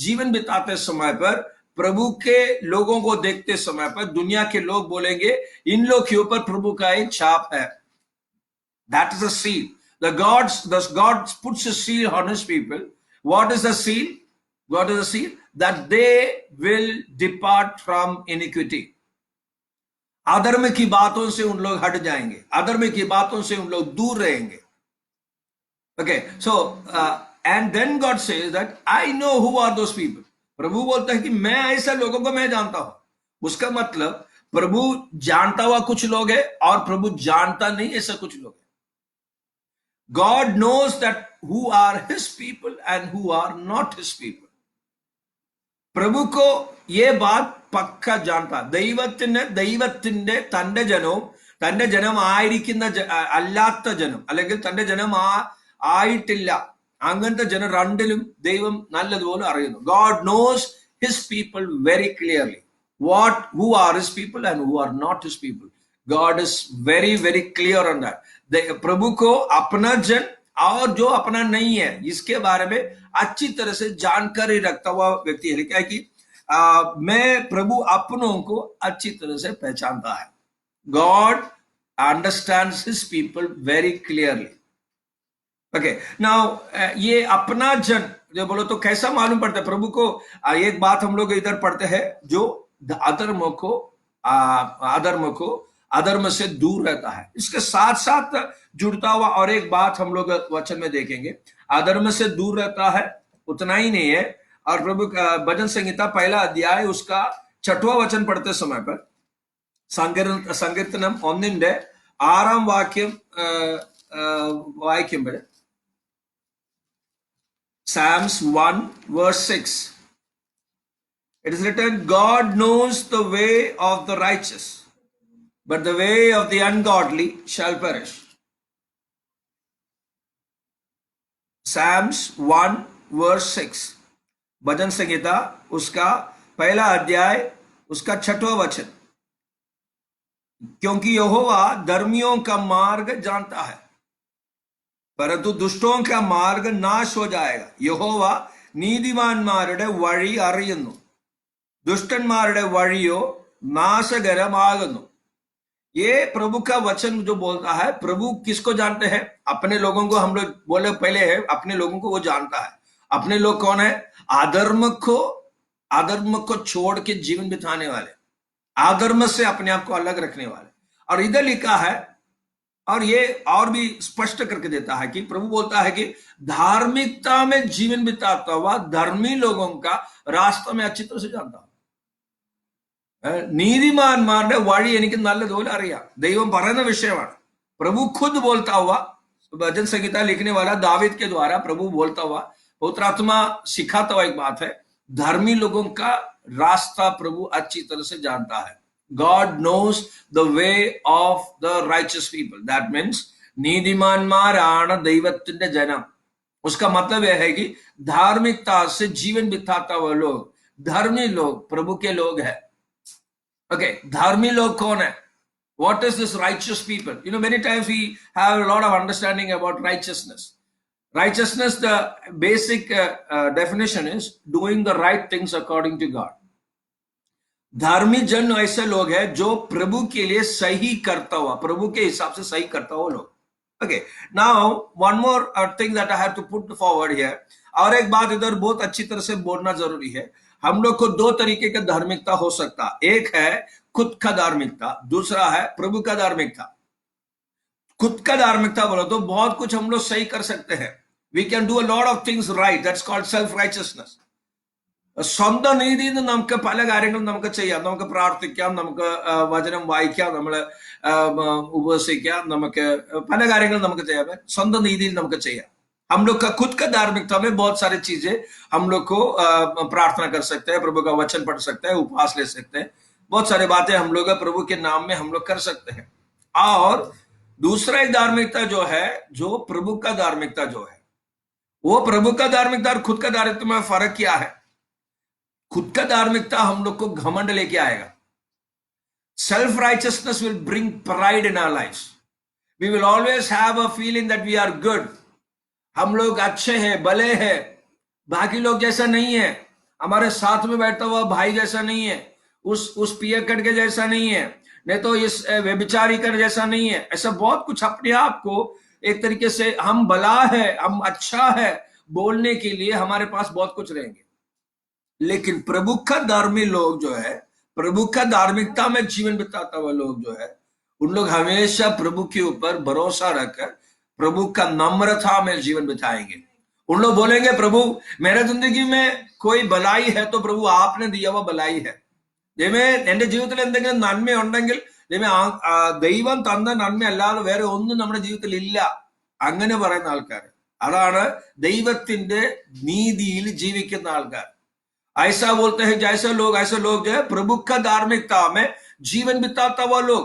जीवन बिताते समय पर, प्रभु के लोगों को देखते समय पर दुनिया के लोग बोलेंगे इन लोग के ऊपर प्रभु का एक छाप है. That is a seal. The God puts a seal on his people. What is the seal? What is the seal? That they will depart from iniquity. अधर्म की बातों से उन लोग हट जाएंगे, अधर्म की बातों से उन लोग दूर रहेंगे. Okay, so and then God says that I know who are those people. प्रभु बोलता है कि मैं ऐसे लोगों को मैं जानता हूं. उसका मतलब प्रभु जानता हुआ कुछ लोग है और प्रभु जानता नहीं ऐसा कुछ लोग है. God knows that who are his people and who are not his people. പ്രഭു को ये बात പക്ക जानता. ദൈവത്തിന്റെ തന്റെ ജനവും തന്റെ ജനം ആയിരിക്കുന്ന അല്ലാത്ത ജനം, അല്ലെങ്കിൽ തന്റെ ജനം ആയിട്ടില്ല, അങ്ങനത്തെ ജനം രണ്ടിലും ദൈവം നല്ലതുപോലെ അറിയുന്നു. God knows his people very clearly. Who are his people and who are not his people. God is very clear on that. प्रभु को अपना जन और जो अपना नहीं है इसके बारे में अच्छी तरह से जानकारी रखता हुआ व्यक्ति है. क्या है कि मैं प्रभु अपनों को अच्छी तरह से पहचानता है. God understands his people very clearly. Okay, now ये अपना जन जो बोलो तो कैसा मालूम पड़ता है प्रभु को? एक बात हम लोग इधर पढ़ते हैं, जो अधर्म को अधर्म से दूर रहता है। इसके साथ साथ जुड़ता हुआ और एक बात हम लोग वचन में देखेंगे, अधर्म से दूर रहता है उतना ही नहीं है, और प्रभु का भजन संहिता पहला अध्याय उसका 6वां वचन पढ़ते समय पर സങ്കീർത്തനം 1-6 വാക്യം വായിക്കുമ്പോൾ, Psalms 1 verse 6, it is written, God knows the way of the righteous, but the way of the ungodly shall perish. Psalms 1 verse 6, भजन संहिता उसका पहला अध्याय उसका 6वां वचन, क्योंकि यहोवा धर्मियों का मार्ग जानता है परंतु दुष्टों का मार्ग नाश हो जाएगा. യഹോവ നീതിമാന്മാരുടെ വഴി അറിയുന്നു, दुष्टന്മാരുടെ വഴിയോ नाशकरमागनु. ये प्रभु का वचन जो बोलता है, प्रभु किसको जानते हैं? अपने लोगों को. हम लोग बोले पहले है, अपने लोगों को वो जानता है. अपने लोग कौन है? अधर्म को छोड़ के जीवन बिताने वाले, अधर्म से अपने आप को अलग रखने वाले. और इधर लिखा है, और ये और भी स्पष्ट करके देता है कि प्रभु बोलता है कि धार्मिकता में जीवन बिताता हुआ धर्मी लोगों का रास्ता में अच्छी तरह से जानता हूं. നീതിമാന്മാരുടെ വഴി എനിക്ക് നല്ലതുപോലെ അറിയാം. ദൈവം പറയുന്ന വിഷയമാണ്. प्रभु खुद बोलता हुआ, भजन संहिता लिखने वाला दावीद के द्वारा प्रभु बोलता हुआ, पवित्र आत्मा सिखाता हुआ एक बात है, धर्मी लोगों का रास्ता प्रभु अच्छी तरह से जानता है. God knows the way of the righteous people. That means നീതിമാന്മാരാണ് ദൈവത്തിന്റെ ജനം. उसका मतलब यह है कि धार्मिकता से जीवन बिताता हुआ लोग, धर्मी लोग प्रभु के लोग हैं. Okay, धार्मी लोग कौन है? What is this righteous people? You know, many times we have a lot of understanding about righteousness. Righteousness, the basic definition is doing the right things according to God. धार्मी जन ऐसे लोग हैं जो प्रभु के लिए सही करता हुआ, प्रभु के हिसाब से सही करता हुआ लोग. Okay, now one more thing that I have to put forward here. और एक बात इधर बहुत अच्छी तरह से बोलना जरूरी है. हम लोग को दो तरीके का धार्मिकता हो सकता. एक है खुद का धार्मिकता, दूसरा है प्रभु का धार्मिकता. खुद का धार्मिकता बोलो तो बहुत कुछ हम लोग सही कर सकते हैं. We can do a lot of things right. That's called self-righteousness. സ്വന്തം നീതിയിൽ നിന്ന് നമുക്ക് പല കാര്യങ്ങളും നമുക്ക് ചെയ്യാം. നമുക്ക് പ്രാർത്ഥിക്കാം, നമുക്ക് വചനം വായിക്കാം, നമ്മൾ ഉപവസിക്കാം, നമുക്ക് പല കാര്യങ്ങളും നമുക്ക് ചെയ്യാം. സ്വന്തം നീതിയിൽ നമുക്ക് ചെയ്യാം. हम लोग का खुद का धार्मिकता में बहुत सारी चीजें हम लोग को प्रार्थना कर सकते हैं, प्रभु का वचन पढ़ सकते हैं, उपवास ले सकते हैं, बहुत सारी बातें हम लोग प्रभु के नाम में हम लोग कर सकते हैं. और दूसरा एक धार्मिकता जो है, जो प्रभु का धार्मिकता जो है, वो प्रभु का धार्मिकता और खुद का धार्मिकता में फर्क क्या है? खुद का धार्मिकता हम लोग को घमंड लेके आएगा. Self righteousness will bring pride in our lives. We will always have a feeling that we are good. हम लोग अच्छे हैं, भले हैं, बाकी लोग जैसा नहीं है, हमारे साथ में बैठा हुआ भाई जैसा नहीं है, उस पियक्कड़ के जैसा नहीं है, नहीं तो इस व्यभिचारी कर जैसा नहीं है. ऐसा बहुत कुछ अपने आप को एक तरीके से हम भला है, हम अच्छा है बोलने के लिए हमारे पास बहुत कुछ रहेंगे. लेकिन प्रभु का धर्मी लोग जो है, प्रभु का धार्मिकता में जीवन बिताता हुआ लोग जो है, उन लोग हमेशा प्रभु के ऊपर भरोसा रखकर प्रभु का नम्रता में जीवन बिताएंगे. उन लोग बोलेंगे, प्रभु मेरे जिंदगी में कोई भलाई है तो प्रभु आपने दिया हुआ भलाई है. ദൈവമേ എന്റെ ജീവിതത്തിൽ എന്തെങ്കിലും നന്മ ഉണ്ടെങ്കിൽ ദൈവം തന്ന നന്മ അല്ലാതെ വേറെ ഒന്നും നമ്മുടെ ജീവിതത്തിൽ ഇല്ല, അങ്ങനെ പറയുന്ന ആൾക്കാർ. അതാണ് ദൈവത്തിന്റെ നീതിയിൽ ജീവിക്കുന്ന ആൾക്കാർ. ऐसा बोलते हैं ऐसे लोग जो है प्रभु का धार्मिकता में जीवन बिताता हुआ लोग,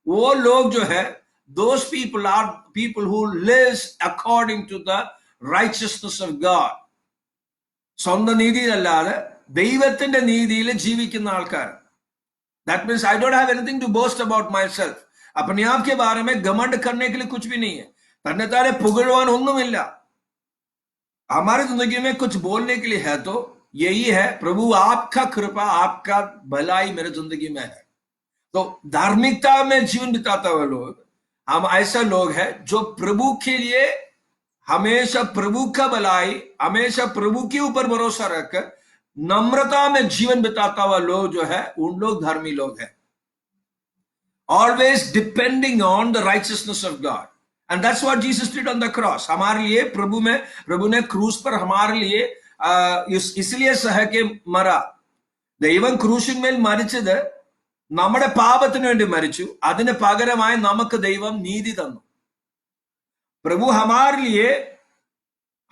वो लोग जो है, those people are people who lives according to the righteousness of God. സ്വന്തം നീതിയിലല്ലാതെ ദൈവത്തിന്റെ നീതിയിൽ ജീവിക്കുന്ന ആൾക്കാർ. That means I don't have anything to boast about myself. अपने आप के बारे में घमंड करने के लिए कुछ भी नहीं है. तन्ने तारे पुगड़वान ഒന്നുമില്ല. हमारी जिंदगी में कुछ बोलने के लिए है तो यही है, प्रभु आपका कृपा, आपका भलाई मेरे जिंदगी में है. तो धार्मिकता में जीवन बिताता हुआ लोग, हम ऐसा लोग हैं जो प्रभु के लिए हमेशा प्रभु का भलाई, हमेशा प्रभु के ऊपर भरोसा रखकर नम्रता में जीवन बिताता हुआ लोग जो है, उन लोग धर्मी लोग हैं. always depending on the righteousness of God. And that's what Jesus did on the cross. हमारे लिए प्रभु ने क्रूस पर हमारे लिए इसलिए सह के मरा. ദൈവം ക്രൂശിന്മേൽ മരിച്ചത് നമ്മുടെ പാപത്തിന് വേണ്ടി മരിച്ചു. അതിന് പകരമായി നമുക്ക് ദൈവം നീതി തന്നു. प्रभु हमारे लिए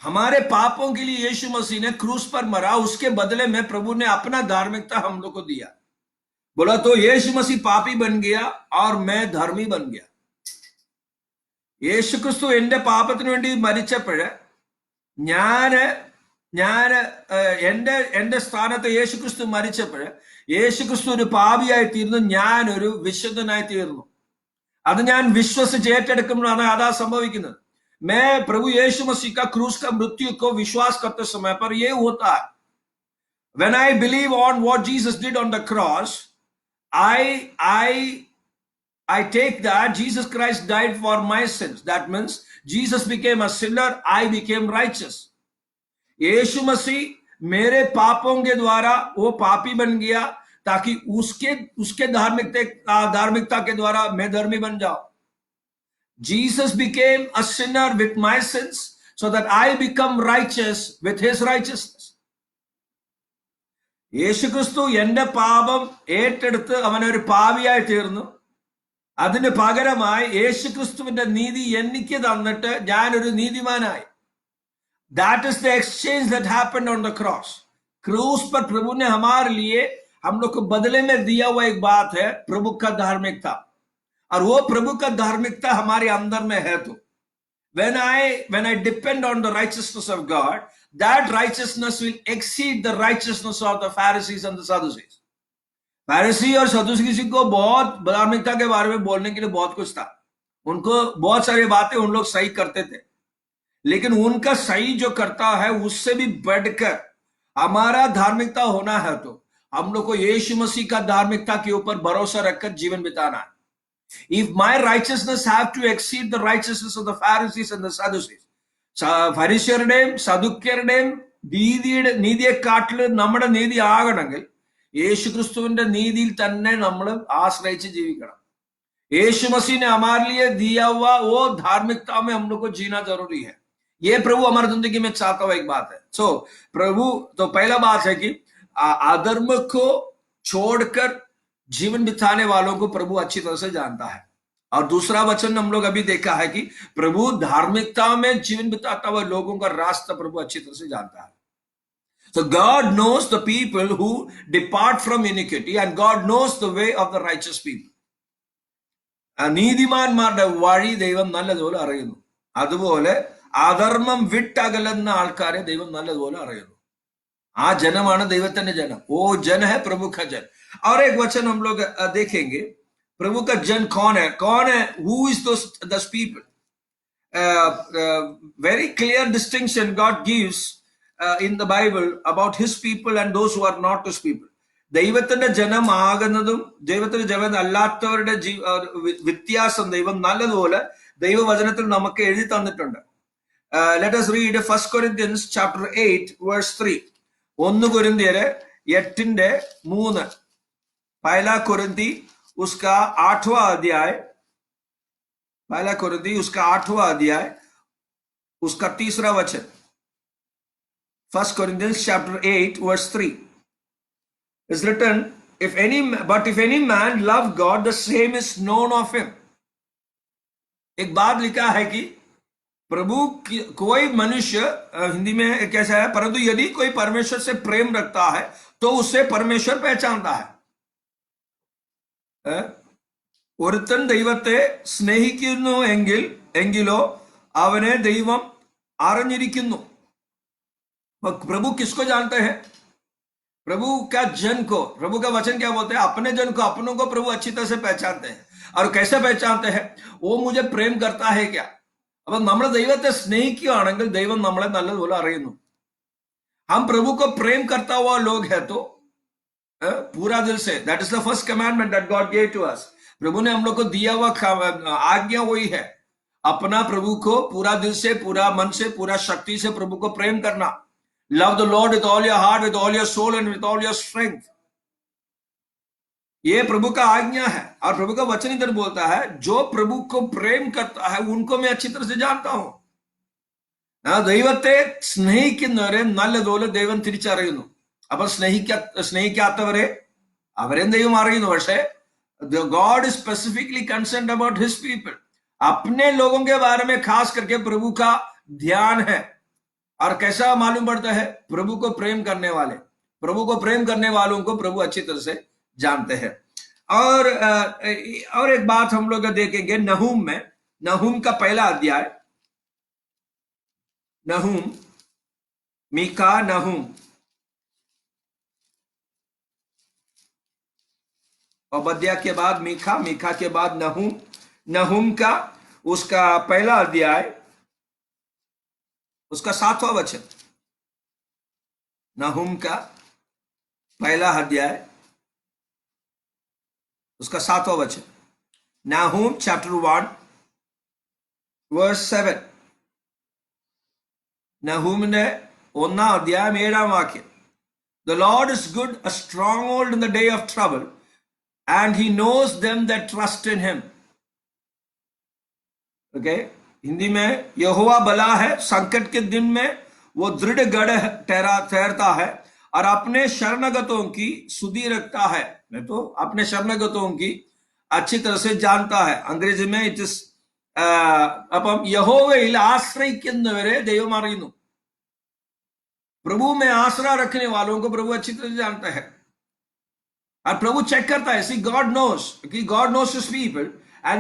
हमारे पापों के लिए यीशु मसीह ने क्रूस पर मरा. उसके बदले में प्रभु ने अपना धार्मिकता हम लोग को दिया. बोला तो यीशु मसीह पापी बन गया और मैं धर्मी बन गया. യേശു ക്രിസ്തു എന്റെ പാപത്തിന് വേണ്ടി മരിച്ചപ്പോഴ് എന്റെ സ്ഥാനത്ത് യേശു ക്രിസ്തു മരിച്ചപ്പോഴ് യേശു ക്രിസ്തു ഒരു പാപിയായി തീർന്നു, ഞാൻ ഒരു വിശുദ്ധനായി തീർന്നു. അത് ഞാൻ വിശ്വസിച്ച് ഏറ്റെടുക്കുമ്പോഴാണ് അതാ സംഭവിക്കുന്നത്. मैं प्रभु यीशु मसीह का क्रूस का मृत्यु को विश्वास करते समय पर यह होता है. When I believe on what Jesus did on the cross, I take that Jesus Christ died for my sins. That means Jesus became a sinner, I became righteous. यीशु मसीह मेरे पापों के द्वारा वो पापी बन गया ताकि उसके धार्मिकता के द्वारा मैं धर्मी बन जाऊं. Jesus became a sinner with my sins so that I become righteous with his righteousness. യേശു ക്രിസ്തു എന്റെ പാപം ഏറ്റെടുത്ത് അവനൊരു പാപിയായി തീർന്നു. അതിന് പകരമായി യേശു ക്രിസ്തുവിന്റെ നീതി എനിക്ക് തന്നിട്ട് ഞാനൊരു നീതിമാനായി. That is the exchange that happened on the cross. क्रूस पर प्रभु ने हमारे लिए हम लोग को बदले में दिया हुआ एक बात है, प्रभु का धार्मिकता. और वो प्रभु का धार्मिकता हमारे अंदर में है. तो when I depend on the righteousness of God, that righteousness will exceed the righteousness of the Pharisees and the Sadducees. फैरिसी और सदूसी को बहुत धार्मिकता के बारे में बोलने के लिए बहुत कुछ था. उनको बहुत सारी बातें उन लोग सही करते थे, लेकिन उनका सही जो करता है उससे भी बढ़कर हमारा धार्मिकता होना है. तो हम लोग को यीशु मसीह का धार्मिकता के ऊपर भरोसा रखकर जीवन बिताना है. If my righteousness have to exceed the righteousness of the Pharisees and the Sadducees, ഫരിസ്യരുടെയും സദുക്യരുടെയും നീതിയെക്കാട്ടിൽ നമ്മുടെ നീതി ആകണമെങ്കിൽ യേശു ക്രിസ്തുവിന്റെ നീതിയിൽ തന്നെ നമ്മൾ आश्रയിച്ച് ജീവിക്കണം. यीशु मसीह ने हमारे लिए दिया हुआ वो धार्मिकता में हम लोग को जीना जरूरी है. ये प्रभु हमारी जिंदगी में चाहता हुआ एक बात है. प्रभु तो पहला बात है कि अधर्म को छोड़कर जीवन बिताने वालों को प्रभु अच्छी तरह से जानता है. और दूसरा वचन हम लोग अभी देखा है कि प्रभु धार्मिकता में जीवन बिताता हुआ लोगों का रास्ता प्रभु अच्छी तरह से जानता है. So God knows the people who depart from iniquity and God knows the way of the righteous people. നീതിമാന്മാരുടെ വഴി ദൈവം നല്ലതുപോലെ അറിയുന്നു. അതുപോലെ അധർമ്മം വിട്ടകലുന്ന ആൾക്കാരെ ദൈവം നല്ലതുപോലെ അറിയുന്നു. ആ ജനമാണ് ദൈവത്തിന്റെ ജനം. वो जन है प्रभु का जन. और एक वचन हम लोग देखेंगे, प्रभु का जन कौन है. who is those people? Very clear distinction God gives in the Bible about his people and those who are not his people. ദൈവത്തിന്റെ ജനം ആകുന്നതും ദൈവത്തിന്റെ ജനം അല്ലാത്തവരുടെ വ്യത്യാസം ദൈവം നല്ലതുപോലെ ദൈവവചനത്തിൽ നമുക്ക് എഴുതി തന്നിട്ടുണ്ട്. Let us read 1 Corinthians chapter 8 verse 3. 1 കൊരിന്ത്യർ 8:3. पहला कुरिन्ती उसका 8वां अध्याय, पहला कुरिन्ती उसका 8वां अध्याय उसका 3रा वचन. 1 Corinthians chapter 8 verse 3 is written, if any man love God, the same is known of him. एक बात लिखा है कि प्रभु कोई मनुष्य, हिंदी में कैसा है, परंतु यदि कोई परमेश्वर से प्रेम रखता है तो उससे परमेश्वर पहचानता है. ഒരുത്തൻ ദൈവത്തെ സ്നേഹിക്കുന്നു എങ്കിലോ അവനെ ദൈവം അറിഞ്ഞിരിക്കുന്നു. प्रभु किसको जानते हैं? प्रभु का जन को, प्रभु का वचन क्या बोलते हैं, अपने जन को, अपनों को प्रभु अच्छी तरह से पहचानते हैं. और कैसे पहचानते हैं? वो मुझे प्रेम करता है क्या. അപ്പൊ നമ്മൾ ദൈവത്തെ സ്നേഹിക്കുകയാണെങ്കിൽ ദൈവം നമ്മളെ നല്ലതുപോലെ അറിയുന്നു. हम प्रभु को प्रेम करता हुआ लोग है तो पूरा दिल से, that is the first commandment that God gave to us. प्रभु ने हम लोग को दिया हुआ आज्ञा वही है, अपना प्रभु को पूरा दिल से, पूरा मन से, पूरा शक्ति से प्रभु को प्रेम करना. Love the Lord with all your heart, with all your soul and with all your strength. ये प्रभु का आज्ञा है। और प्रभु का वचन इधर बोलता है, जो प्रभु को प्रेम करता है उनको मैं अच्छी तरह से जानता हूं। ദൈവത്തെ സ്നേഹിക്കുന്നവരെ നല്ലതുപോലെ ദൈവം തിരിച്ചറിയുന്നു. അപ്പൊ സ്നേഹിക്കാത്തവരെ അവരെയും ദൈവം അറിയുന്നു. പക്ഷേ God is specifically concerned about his people. अपने लोगों के बारे में खास करके प्रभु का ध्यान है. और कैसा मालूम पड़ता है? प्रभु को प्रेम करने वालों को प्रभु अच्छी तरह से जानते हैं. और एक बात हम लोग देखेंगे नहूम में, नहूम का पहला अध्याय, नहूम, मीका, नहूम, ओबद्या के बाद मीका, मीका के बाद नहूम, नहूम का उसका पहला अध्याय, उसका 7वां वचन, नहूम का पहला अध्याय, उसका 7वां वचन. नहूम चैप्टर 1 verse 7. നഹൂമിന്റെ 1-ാം അധ്യായം 7-ാം വാക്യം. The Lord is good, a stronghold in the day of trouble, and he knows them that trust in him. Okay? Hindi में यहोवा भला है, संकट के दिन में वो दृढ़ गढ़ ठहरता है और अपने शरणगतों की सुधि रखता है. मैं तो अपने शरणगतों की अच्छी तरह से जानता है. अंग्रेजी में इट इज അപ്പം യഹോവയിൽ ആശ്രയിക്കുന്നവരെ ദൈവം അറിയുന്നു. प्रभु में आसरा रखने वालों को प्रभु अच्छी तरह से जानता है. और प्रभु चेक करता है. See, God knows his people, and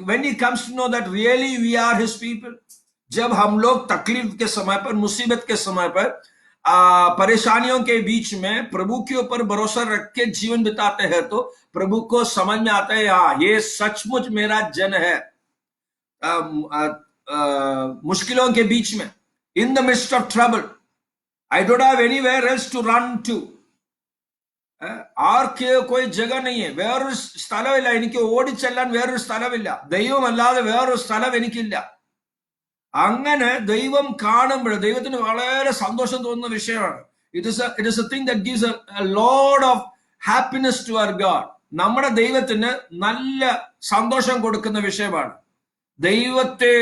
when he comes to know that really we are his people, जब हम लोग तकलीफ के समय पर, मुसीबत के समय पर, परेशानियों के बीच में प्रभु के ऊपर भरोसा रख के जीवन बिताते हैं, तो प्रभु को समझ में आता है, हाँ ये सचमुच मेरा जन है. मुश्किलों के बीच में, in the midst of trouble, I don't have anywhere else to run to. ആർക്ക് कोई जगह नहीं है, വേറൊരു സ്ഥലമില്ല, എനിക്ക് ഓടിച്ചെല്ലാൻ വേറൊരു സ്ഥലമില്ല, ദൈവമല്ലാതെ വേറൊരു സ്ഥലം എനിക്കില്ല. അങ്ങനെ ദൈവം കാണുമ്പോൾ ദൈവത്തിന് വളരെ സന്തോഷം തോന്നുന്ന വിഷയമാണ്. It is a thing that gives a lot of happiness to our God. നമ്മുടെ ദൈവത്തിന് നല്ല സന്തോഷം കൊടുക്കുന്ന വിഷയമാണ്. ദൈവത്തെ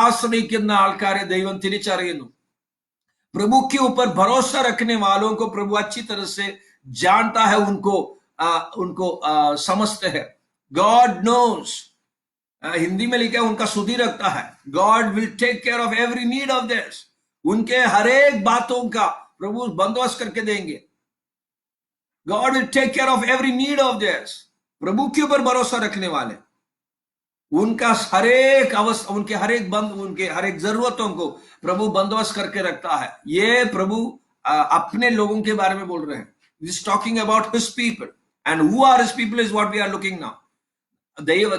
ആശ്രയിക്കുന്ന ആൾക്കാരെ ദൈവം തിരിച്ചറിയുന്നു. प्रभु के ऊपर भरोसा रखने वालों को प्रभु अच्छी तरह से जानता है, उनको समझते हैं. गॉड नोस, हिंदी में लिखा है उनका सुधि रखता है. God will take care of every need of theirs. उनके हर एक बातों का प्रभु बंदोबस्त करके देंगे. God will take care of every need of theirs. प्रभु के ऊपर भरोसा रखने वाले, उनका हर एक अवस्था, उनके हर एक जरूरतों को प्रभु बंदोबस्त करके रखता है. ये प्रभु अपने लोगों के बारे में बोल रहे हैं. He is talking about his people, and who are his people is what we are looking now.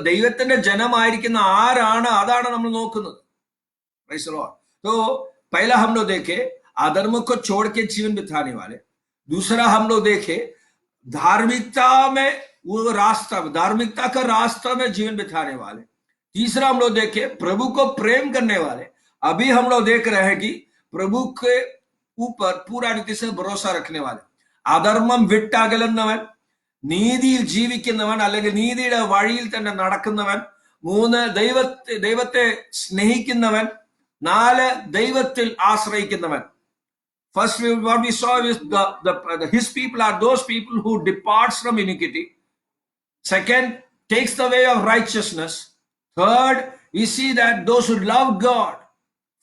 ദൈവത്തിന്റെ ജനമായിരിക്കുന്ന ആരാണ്, അതാണ് നമ്മൾ നോക്കുന്നത്. Praise the Lord. तो पहला हम लोग देखे अधर्म को छोड़ के जीवन बिताने वाले. दूसरा हम लोग देखे धार्मिकता में, वो रास्ता, धार्मिकता का रास्ता में जीवन बिताने वाले. तीसरा हम लोग देखे प्रभु को प्रेम करने वाले. अभी हम लोग देख रहे हैं कि प्रभु के ऊपर पूरा रीति से भरोसा रखने वाले. അധർമ്മം വിട്ടകലുന്നവൻ, നീതിയിൽ ജീവിക്കുന്നവൻ, അല്ലെങ്കിൽ നീതിയുടെ വഴിയിൽ തന്നെ നടക്കുന്നവൻ. 3, ദൈവത്തെ സ്നേഹിക്കുന്നവൻ. 4, ദൈവത്തിൽ ആശ്രയിക്കുന്നവൻ. First, what we saw is his people are those people who departs from iniquity. Second, takes the way of righteousness. Third, we see that those who love God.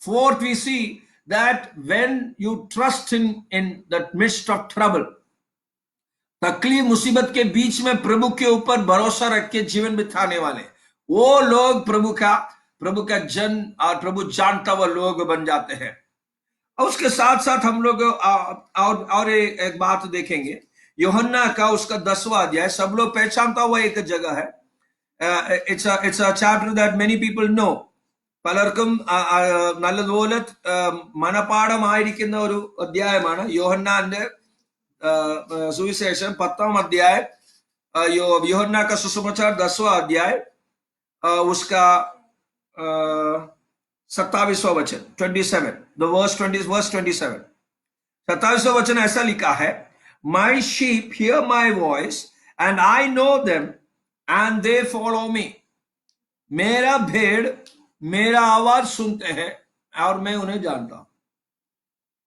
Fourth, we see that when you trust in the midst of trouble, तकलीफ मुसीबत के बीच में प्रभु के ऊपर भरोसा रख के जीवन बिताने वाले, वो लोग प्रभु का जन और प्रभु जानता हुआ लोग बन जाते हैं. और उसके साथ साथ हम लोग और एक बात देखेंगे. यूहन्ना का उसका 10वां अध्याय, सब लोग पहचानता हुआ एक जगह है. It's a chapter that many people know. പലർക്കും നല്ലതുപോലെ മനപാഠമായിരിക്കുന്ന ഒരു അധ്യായമാണ്. യോഹന്നാന്റെ സുവിശേഷം 10वां अध्याय, यूहन्ना का सुसमाचार 10वां अध्याय, उसका 27वां वचन 27, the verse 27. 27वां वचन ऐसा लिखा है, My sheep hear my voice and I know them and they follow me. मेरा भेड़ मेरा आवाज सुनते हैं और मैं उन्हें जानता हूं.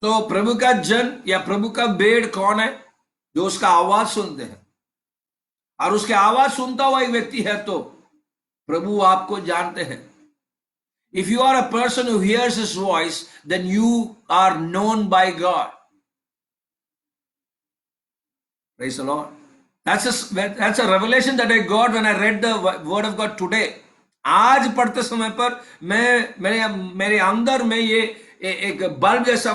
तो प्रभु का जन या प्रभु का भेड़ कौन है? जो उसका आवाज सुनते हैं. और उसके आवाज सुनता हुआ एक व्यक्ति है तो प्रभु आपको जानते हैं. If you are a person who hears his voice, then you are known by God. Praise the Lord. That's a revelation that I got when I read the word of God today. आज पढ़ते समय पर मेरे अंदर में ये एक bulb जैसा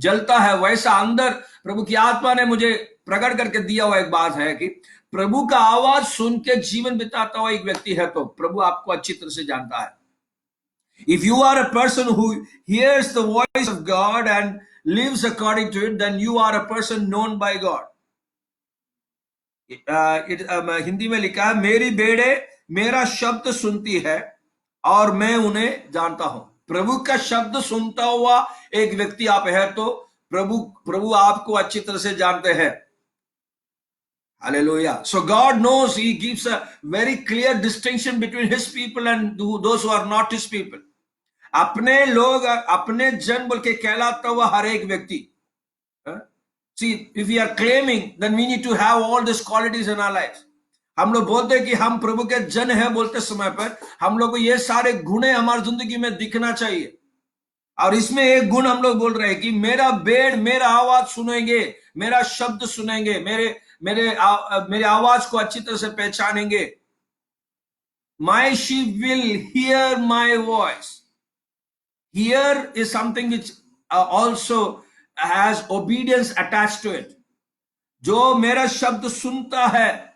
जलता है, वैसा अंदर प्रभु की आत्मा ने मुझे प्रकट करके दिया हुआ एक बात है कि प्रभु का आवाज सुन के जीवन बिताता हुआ एक व्यक्ति है तो प्रभु आपको अच्छी तरह से जानता है. If you are a person who hears the voice of God and lives according to it, then you are a person known by God. Hindi में लिखा है, मेरी भेड़े मेरा शब्द सुनती है और मैं उन्हें जानता हूं. प्रभु का शब्द सुनता हुआ एक व्यक्ति आप है तो प्रभु आपको अच्छी तरह से जानते हैं. Hallelujah. So God knows, he gives a very clear distinction between his people and those who are not his people. अपने लोग अपने जन बोल के कहलाता हुआ हर एक व्यक्ति. See, if we are claiming, then we need to have all these qualities in our lives. हम लोग बोलते हैं कि हम प्रभु के जन हैं, बोलते समय पर हम लोग को ये सारे गुण हमारी जिंदगी में दिखना चाहिए. और इसमें एक गुण हम लोग बोल रहे हैं कि मेरा भेड़ मेरा आवाज सुनेंगे, मेरा शब्द सुनेंगे, मेरे आवाज को अच्छी तरह से पहचानेंगे. My sheep will hear my voice. Hear is something which also has obedience attached to it. जो मेरा शब्द सुनता है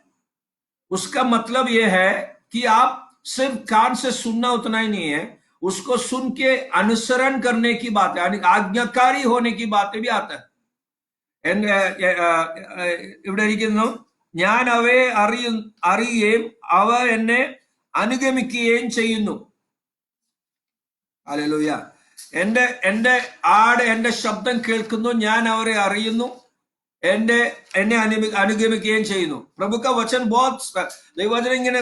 उसका मतलब यह है कि आप सिर्फ कान से सुनना उतना ही नहीं है, उसको सुन के अनुसरण करने की बात है, आज्ञाकारी होने की बातें भी आता है. ഇവിടെ ഇരിക്കുന്നു, ഞാൻ അവയെ അറിയുകയും അവ എന്നെ അനുഗമിക്കുകയും ചെയ്യുന്നു. ഹല്ലേലൂയ. എന്റെ ആട് എന്റെ ശബ്ദം കേൾക്കുന്നു, ഞാൻ അവരെ അറിയുന്നു, എന്നെ അനുഗമിക്കുകയും ചെയ്യുന്നു. പ്രഭു का वचन बहुत ദൈവവചനം ഇങ്ങനെ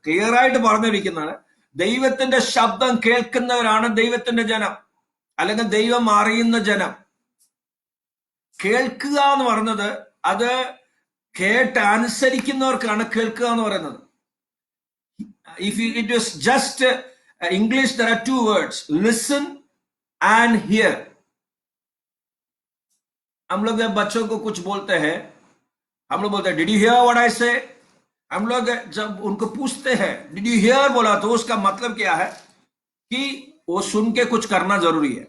ക്ലിയർ ആയിട്ട് പറഞ്ഞിരിക്കുന്നതാണ്. ദൈവത്തിന്റെ ശബ്ദം കേൾക്കുന്നവരാണ് ദൈവത്തിന്റെ ജനം, അല്ലെങ്കിൽ ദൈവം അറിയുന്ന ജനം. കേൾക്കുക എന്ന് പറയുന്നത് അത് കേട്ട് അനുസരിക്കുന്നവർക്കാണ് കേൾക്കുക എന്ന് പറയുന്നത്. If it was just English, there are two words, listen and hear. हम लोग जब बच्चों को कुछ बोलते हैं, हम लोग बोलते हैं, did you here what I से? हम लोग जब उनको पूछते हैं डिड यू हियर बोला तो उसका मतलब क्या है कि वो सुन के कुछ करना जरूरी है.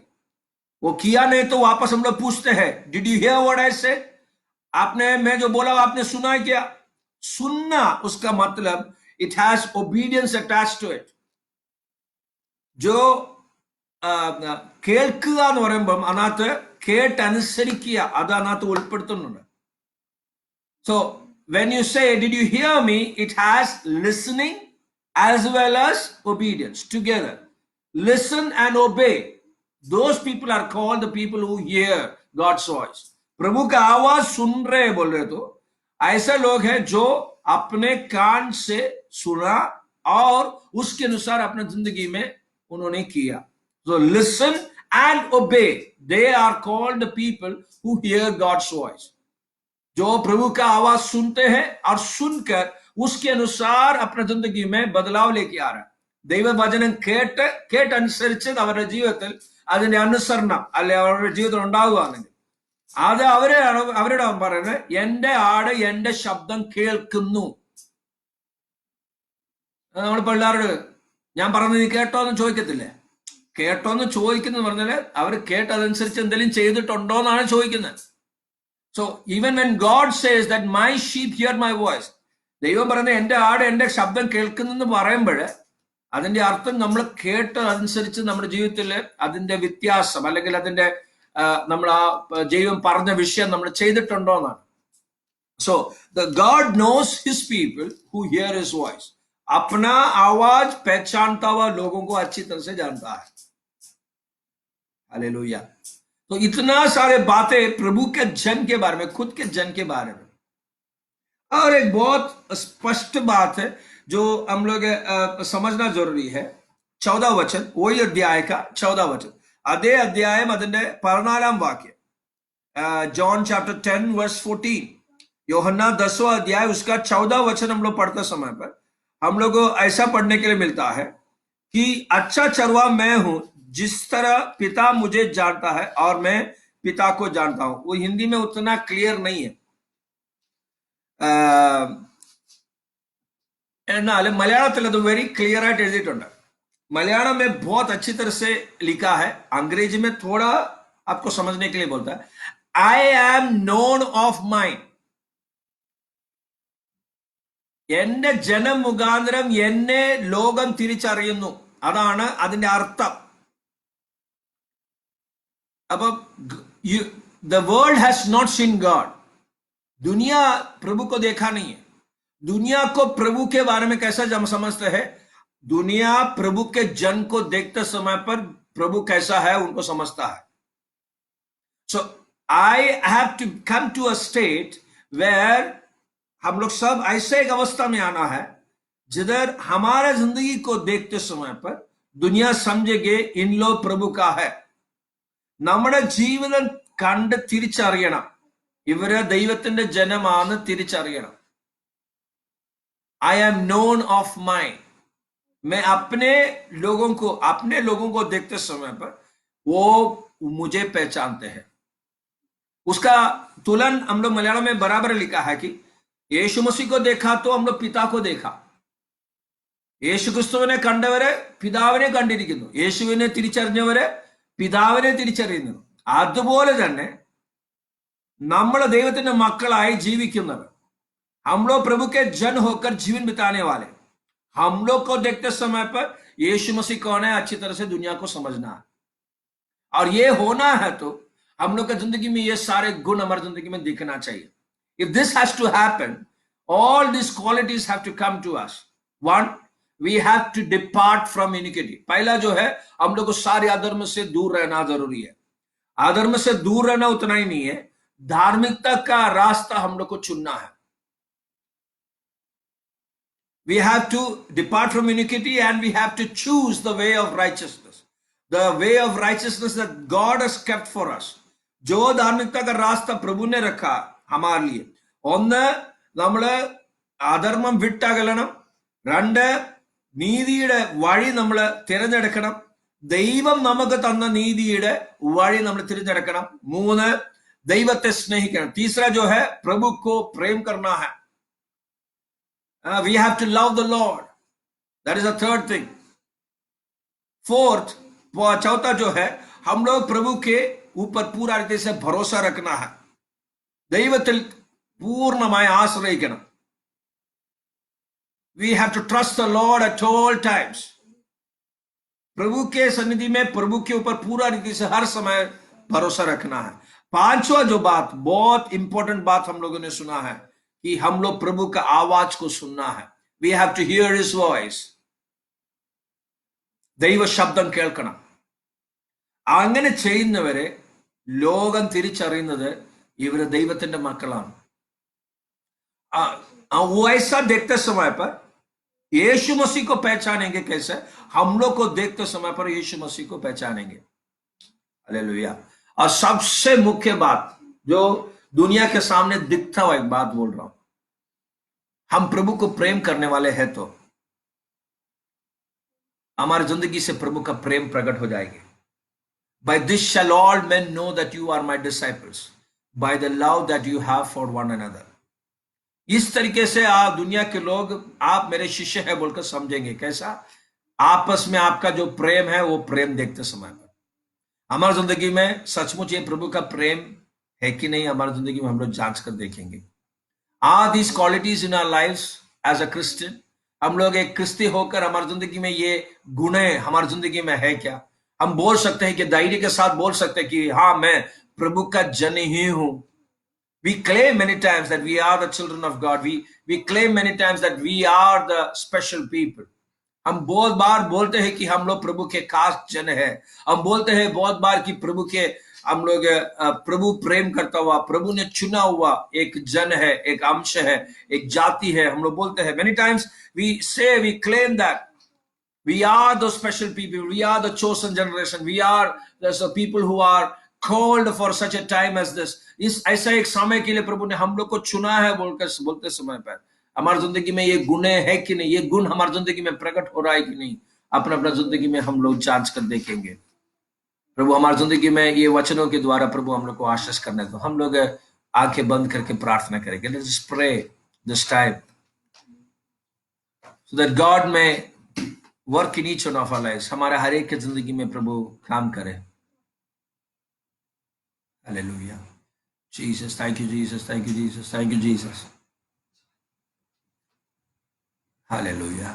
वो किया नहीं तो वापस हम लोग पूछते हैं did you here what I से? आपने, मैं जो बोला आपने सुना है क्या? सुनना उसका मतलब it has obedience attached to it. जो കേൾക്കുക എന്ന് പറയുമ്പം അതിനകത്ത് കേട്ടനുസരിക്കുക അത് അതിനകത്ത് ഉൾപ്പെടുത്തുന്നുണ്ട്. So when you say did you hear me, it has listening as well as obedience together. Listen and obey, those people are called the people who hear God's voice. प्रभु का आवाज सुन रहे बोल रहे तो ऐसे लोग हैं जो अपने कान से सुना और उसके अनुसार अपने जिंदगी में उन्होंने किया. So listen and obey, they are called the people who hear God's voice. जो प्रभु का आवाज सुनते हैं और सुनकर उसके अनुसार अपने जिंदगी में बदलाव लेके आ रहा है. ദൈവവചനം കേട്ടനുസരിച്ച് അവരുടെ ജീവിതത്തിൽ അതിന്റെ അനുസരണം അല്ലെ അവരുടെ ജീവിതത്തിൽ ഉണ്ടാകുകയാണെങ്കിൽ അത് അവരുടെ പറയുന്നത് എന്റെ ആട് എന്റെ ശബ്ദം കേൾക്കുന്നു. നമ്മൾ പിള്ളേരോട് ഞാൻ പറഞ്ഞത് നീ കേട്ടോ എന്ന് ചോദിക്കത്തില്ലേ? കേട്ടോ എന്ന് ചോദിക്കുന്നത് പറഞ്ഞാല് അവർ കേട്ടതനുസരിച്ച് എന്തെങ്കിലും ചെയ്തിട്ടുണ്ടോ എന്നാണ് ചോദിക്കുന്നത്. So even when God says that my sheep hear my voice, ദൈവം പറയുന്നത് എന്റെ ആട് എന്റെ ശബ്ദം കേൾക്കുന്നെന്ന് പറയുമ്പോൾ അതിന്റെ അർത്ഥം നമ്മൾ കേട്ടതനുസരിച്ച് നമ്മുടെ ജീവിതത്തിൽ അതിന്റെ വ്യത്യാസം അല്ലെങ്കിൽ അതിന്റെ നമ്മൾ ആ ദൈവം പറഞ്ഞ വിഷയം നമ്മൾ ചെയ്തിട്ടുണ്ടോ എന്നാണ്. So the God knows his people who hear his voice. अपना आवाज पहचानता हुआ लोगों को अच्छी तरह से जानता है. हालेलुया. तो इतना सारे बातें प्रभु के जन के बारे में, खुद के जन के बारे में. और एक बहुत स्पष्ट बात है जो हम लोग समझना जरूरी है. 14 वचन, वही अध्याय का 14 वचन, അതേ അധ്യായം അതിന്റെ 14 വാക്യം. जॉन चैप्टर 10 वर्स 14, यूहन्ना 10वां अध्याय उसका 14 वचन हम लोग पढ़ते समय पर हम लोग को ऐसा पढ़ने के लिए मिलता है कि अच्छा चरवा मैं हूं, जिस तरह पिता मुझे जानता है और मैं पिता को जानता हूं. वो हिंदी में उतना क्लियर नहीं है, എന്നാൽ മലയാളത്തിൽ അത് വെरी क्लियर ആയിട്ട് എഴുതിയിട്ടുണ്ട്. मलयालम में बहुत अच्छी तरह से लिखा है, अंग्रेजी में थोड़ा आपको समझने के लिए बोलता है. I am known of mine. എന്റെ ജനം മുഖാന്തരം എന്നെ ലോകം തിരിച്ചറിയുന്നു, അതാണ് അതിന്റെ അർത്ഥം. അപ്പൊ the world has not seen God. दुनिया प्रभु को देखा नहीं है. दुनिया को प्रभु के बारे में कैसा जब समझते हैं, दुनिया प्रभु के जन को देखते समय पर प्रभु कैसा है उनको समझता है. So I have to come to a state where हम लोग सब ऐसे एक अवस्था में आना है जिधर हमारे जिंदगी को देखते समय पर दुनिया समझेगे इन लोग प्रभु का है. നമ്മുടെ ജീവിതം കണ്ട് തിരിച്ചറിയണം ഇവര് ദൈവത്തിന്റെ ജനമാണെന്ന് തിരിച്ചറിയണം. I am known of mine. मैं अपने लोगों को देखते समय पर वो मुझे पहचानते हैं. उसका तुलन हम लोग मलयालम में बराबर लिखा है कि യേശു മസീഹ് को देखा तो हम लोग पिता को देखा. യേശു ക്രിസ്തുവിനെ കണ്ടവരെ പിതാവിനെ കണ്ടിരിക്കുന്നു, യേശുവിനെ തിരിച്ചറിഞ്ഞവരെ പിതാവിനെ തിരിച്ചറിയുന്നു. അതുപോലെ തന്നെ നമ്മൾ ദൈവത്തിന്റെ മക്കളായി ജീവിക്കുന്നവർ, हम लोग प्रभु के जन होकर जीवन बिताने वाले, हम लोग को देखते समय पर यीशु मसीह कौन है अच्छी तरह से दुनिया को समझना है. और ये होना है तो हम लोग की जिंदगी में ये सारे गुण हमारी जिंदगी में दिखना चाहिए. If this has to happen, all these qualities have to come to us. One, we have to depart from iniquity. पहला जो है, हम लोग को सारे अधर्म से दूर रहना जरूरी है. अधर्म से दूर रहना उतना ही नहीं है, धार्मिकता का रास्ता हम लोग को चुनना है. We have to depart from iniquity and we have to choose the way of righteousness. The way of righteousness that God has kept for us. जो धार्मिकता का रास्ता प्रभु ने रखा हमारे लिए, ഒന്ന് നമ്മള് അധർമ്മം വിട്ടകലണം, രണ്ട് നീതിയുടെ വഴി നമ്മൾ തിരഞ്ഞെടുക്കണം, ദൈവം നമുക്ക് തന്ന നീതിയുടെ വഴി നമ്മൾ തിരഞ്ഞെടുക്കണം, മൂന്ന് ദൈവത്തെ സ്നേഹിക്കണം, तीसरा जो है प्रभु को प्रेम करना है. We have to love the Lord. That is the third thing. Fourth, चौथा जो है, हम लोग प्रभु के ऊपर पूरा रीति से भरोसा रखना है, ദൈവത്തിൽ പൂർണ്ണമായി ആശ്രയിക്കണം. We have to trust the Lord at all times. प्रभु के सन्निधि में प्रभु के ऊपर पूरा रीति से हर समय भरोसा रखना है. पांचवा जो बात, बहुत इंपॉर्टेंट बात हम लोगों ने सुना है कि हम लोग प्रभु का आवाज को सुनना है. We have to hear his voice. ദൈവ ശബ്ദം കേൾക്കണം. അങ്ങനെ ചെയ്യുന്നവരെ ലോകം തിരിച്ചറിയുന്നത് ഇവര് ദൈവത്തിന്റെ മക്കളാണ്. वैसा देखते समय पर यीशु मसीह को पहचानेंगे कैसे, हम लोग को देखते समय पर यीशु मसीह को पहचानेंगे. हालेलुया. और सबसे मुख्य बात जो दुनिया के सामने दिखता हुआ एक बात बोल रहा हूं, हम प्रभु को प्रेम करने वाले हैं तो हमारी जिंदगी से प्रभु का प्रेम प्रकट हो जाएगी. By this shall all men know that you are my disciples, by the love that you have for one another. इस तरीके से आप दुनिया के लोग आप मेरे शिष्य हैं बोलकर समझेंगे. कैसा? आपस में आपका जो प्रेम है वो प्रेम देखते समय पर हमारी जिंदगी में सचमुच ये प्रभु का प्रेम है कि नहीं, हमारी जिंदगी में हम लोग जांच कर देखेंगे. Are these qualities in our lives as a Christian? हम लोग एक क्रिस्ती होकर हमारी जिंदगी में ये गुण हमारी जिंदगी में है क्या? हम बोल सकते हैं कि धैर्य के साथ बोल सकते हैं कि हाँ मैं प्रभु का जन ही हूं. We claim many times that we are the children of God. We claim many times that we are the special people. हम बहुत बार बोलते हैं कि हम लोग प्रभु के खास जन है. हम बोलते हैं बहुत बार कि प्रभु के हम लोग प्रभु प्रेम करता हुआ, प्रभु ने चुना हुआ एक जन है, एक अंश है, एक जाति है। हम लोग बोलते हैं, many times we say, we claim that we are the special people, we are the chosen generation, we are the people who are called for such a time as this. इस ऐसा एक समय के लिए प्रभु ने हम लोग को चुना है बोलकर बोलते समय पर हमारी जिंदगी में ये गुण है कि नहीं, ये गुण हमारी जिंदगी में प्रकट हो रहा है कि नहीं, अपना अपना जिंदगी में हम लोग जांच कर देखेंगे। प्रभु हमारी जिंदगी में ये वचनों के द्वारा प्रभु हम लोग को आशीष करने दो। हम लोग आंखें बंद करके प्रार्थना करेंगे। Let's pray this time so that God may work in each one of our lives. हमारे हर एक की जिंदगी में प्रभु काम करे। Hallelujah. Jesus, thank you Jesus, thank you Jesus, thank you Jesus. Hallelujah.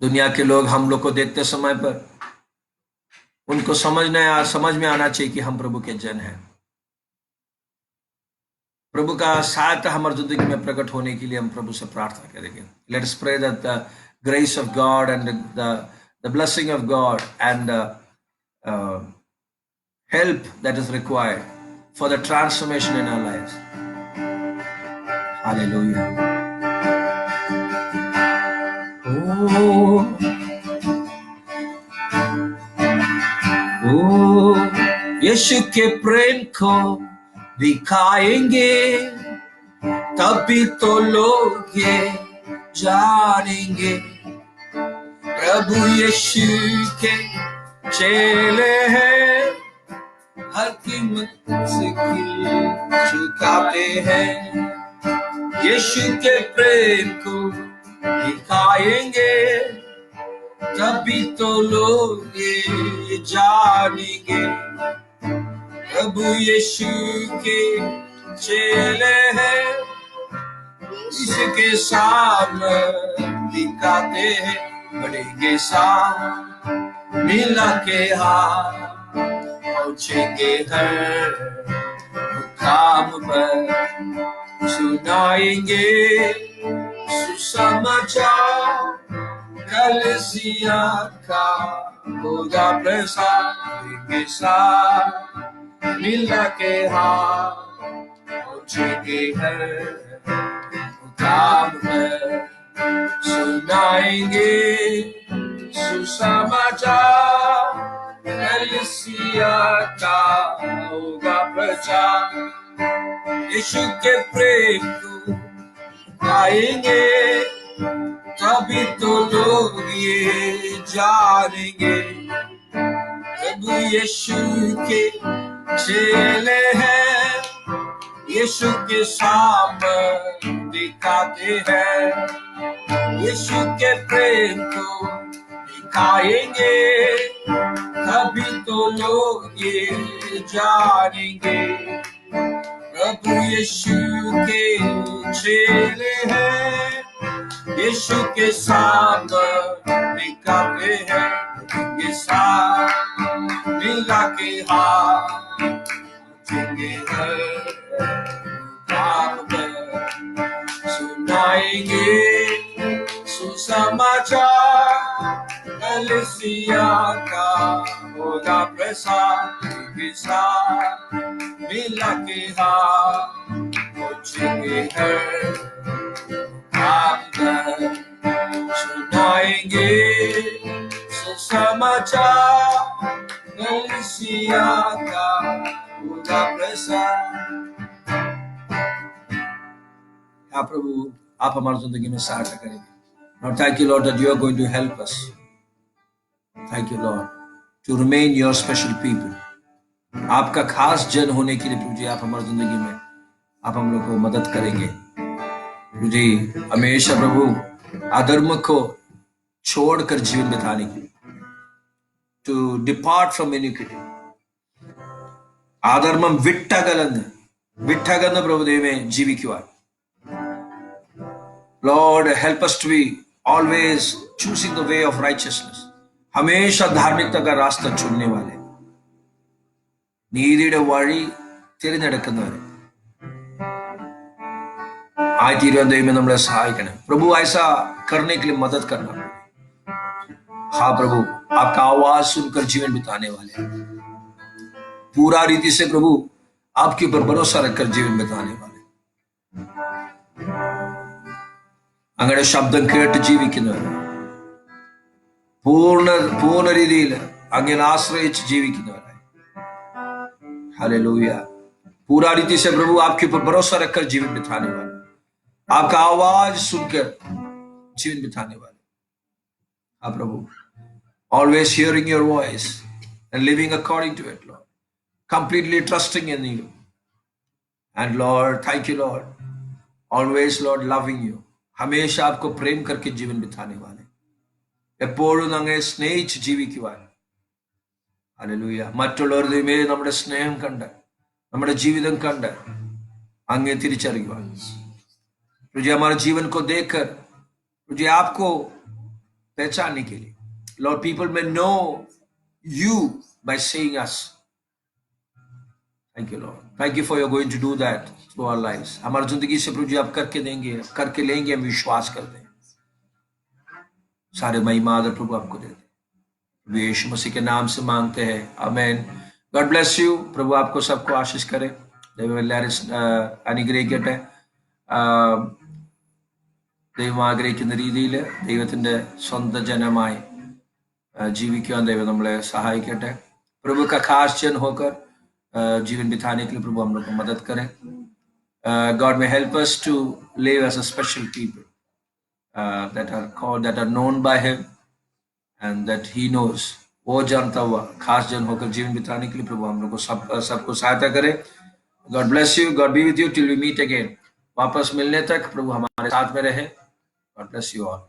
दुनिया के लोग हम लोग को देखते समय पर उनको समझ में आना चाहिए कि हम प्रभु के जन हैं। प्रभु का साथ हमारी जिंदगी में प्रकट होने के लिए हम प्रभु से प्रार्थना करेंगे। Let us pray that the grace of God and the blessing of God and help that is required for the transformation in our lives. Hallelujah. यीशु के प्रेम को दिखाएंगे तभी तो लोग ये जानेंगे प्रभु यीशु के चेले हैं, हर कीमत से चुकाते हैं। यीशु के प्रेम को दिखाएंगे तभी तो लोग ये जानेंगे प्रभु यीशु के चेले हैं, इसके सामने दिखाते हैं, बढ़ेंगे साथ मिला के हाथ पहुंचेंगे हर काम पर, सुनाएंगे सुसमाचार कलीसिया का होगा प्रसार, देंगे साथ मिला के हाथ पहुंचेंगे हर काम पर, सुनाएंगे सुसमाचार कलीसिया का होगा प्रचार। यीशु के प्रेम को पाएंगे तभी तो लोग ये जानेंगे प्रभु यीशु के चेले हैं, यीशु के सामने दिखाते हैं, यीशु के प्रेम को दिखाएंगे तभी तो लोग ये जानेंगे प्रभु यीशु के चेले हैं, यीशु के सामने दिखाते हैं, उनके साथ मिला के हाथ पहुंचेंगे हर काम पर, सुनाएंगे सुसमाचार कलीसिया का होगा प्रसार, उनके साथ मिला के हाथ पहुंचेंगे हर काम पर, सुनाएंगे सुसमाचार कलीसिया का होगा प्रसार। हाँ प्रभु, आप हमारी जिंदगी में सहायता करेंगे। Lord, thank you, Lord, that you are going to help us. Thank you, Lord, to remain your special people. आपका खास जन होने के लिए प्रभु जी आप हमारी जिंदगी में आप हम लोग को मदद करेंगे प्रभु जी। हमेशा प्रभु अधर्म को छोड़कर जीवन बिताने की, to depart from iniquity. അധർമ്മം വിട്ടകന്ന് പ്രഭുദേവേ ജീവിക്കുവാൻ. Lord, help us to be always choosing the way of righteousness. हमेशा धार्मिकता का रास्ता चुनने वाले, നീതിയുടെ വഴി തിരഞ്ഞെടുക്കുന്നവരെ आय तीरन देव में നമ്മളെ സഹായിക്കണം प्रभु। ऐसा करने के लिए मदद करना। हाँ प्रभु, आपका आवाज सुनकर जीवन बिताने वाले पूरा रीति से प्रभु आपके ऊपर भरोसा रखकर जीवन बिताने वाले, അങ്ങയുടെ ശബ്ദം കേട്ട് ജീവിക്കുന്നവർ, പൂർണ്ണ രീതിയിൽ അങ്ങനെ ആശ്രയിച്ച് ജീവിക്കുന്നവരായി, हालेलुया, पूरा रीति से प्रभु आपके ऊपर भरोसा रखकर जीवन बिताने वाले, आपका आवाज सुनकर जीवन बिताने वाले, हाँ प्रभु, always hearing your voice and living according to it, Lord, completely trusting in you, and Lord, thank you Lord, always Lord loving you, हमेशा आपको प्रेम करके जीवन बिताने वाले, എപ്പോഴും അങ്ങയെ സ്നേഹിച്ച് ജീവിക്കുവാൻ, ഹല്ലേലൂയ, മറ്റുള്ളവരുടെ മേൽ നമ്മുടെ സ്നേഹം കണ്ട്, നമ്മുടെ ജീവിതം കണ്ട് അങ്ങയെ തിരിച്ചറിയുവാൻ, तुझे हमारे जीवन को देखकर तुझे आपको पहचानने के लिए, Lord, people may know you by seeing us. Thank you Lord, thank you for you're going to do that through our lives. हमारी जिंदगी से प्रभु जी आप करके देंगे, करके लेंगे, हम विश्वास करते हैं, सारे महिमा आदर प्रभु आपको देते हैं, यीशु मसीह के नाम से मांगते हैं, आमेन. God bless you. प्रभु आपको सबको आशीष करे, ദൈവം എല്ലാവരും അനുഗ്രഹിക്കട്ടെ. ദൈവം ആഗ്രഹിക്കുന്ന രീതിയിൽ ദൈവത്തിന്റെ സ്വന്തം ജനമായി ജീവിക്കുവാൻ ദൈവം നമ്മളെ സഹായിക്കട്ടെ. प्रभु का खास जन होकर जीवन बिताने के लिए प्रभु हम लोग को मदद करें. God may help us to live as a special people that are called, that are known by Him, and that He knows. वो जानता हुआ खास जन होकर जीवन बिताने के लिए प्रभु हम लोग को सबको सहायता करे. God bless you. God be with you till we meet again. वापस मिलने तक प्रभु हमारे साथ में रहे. God bless you all.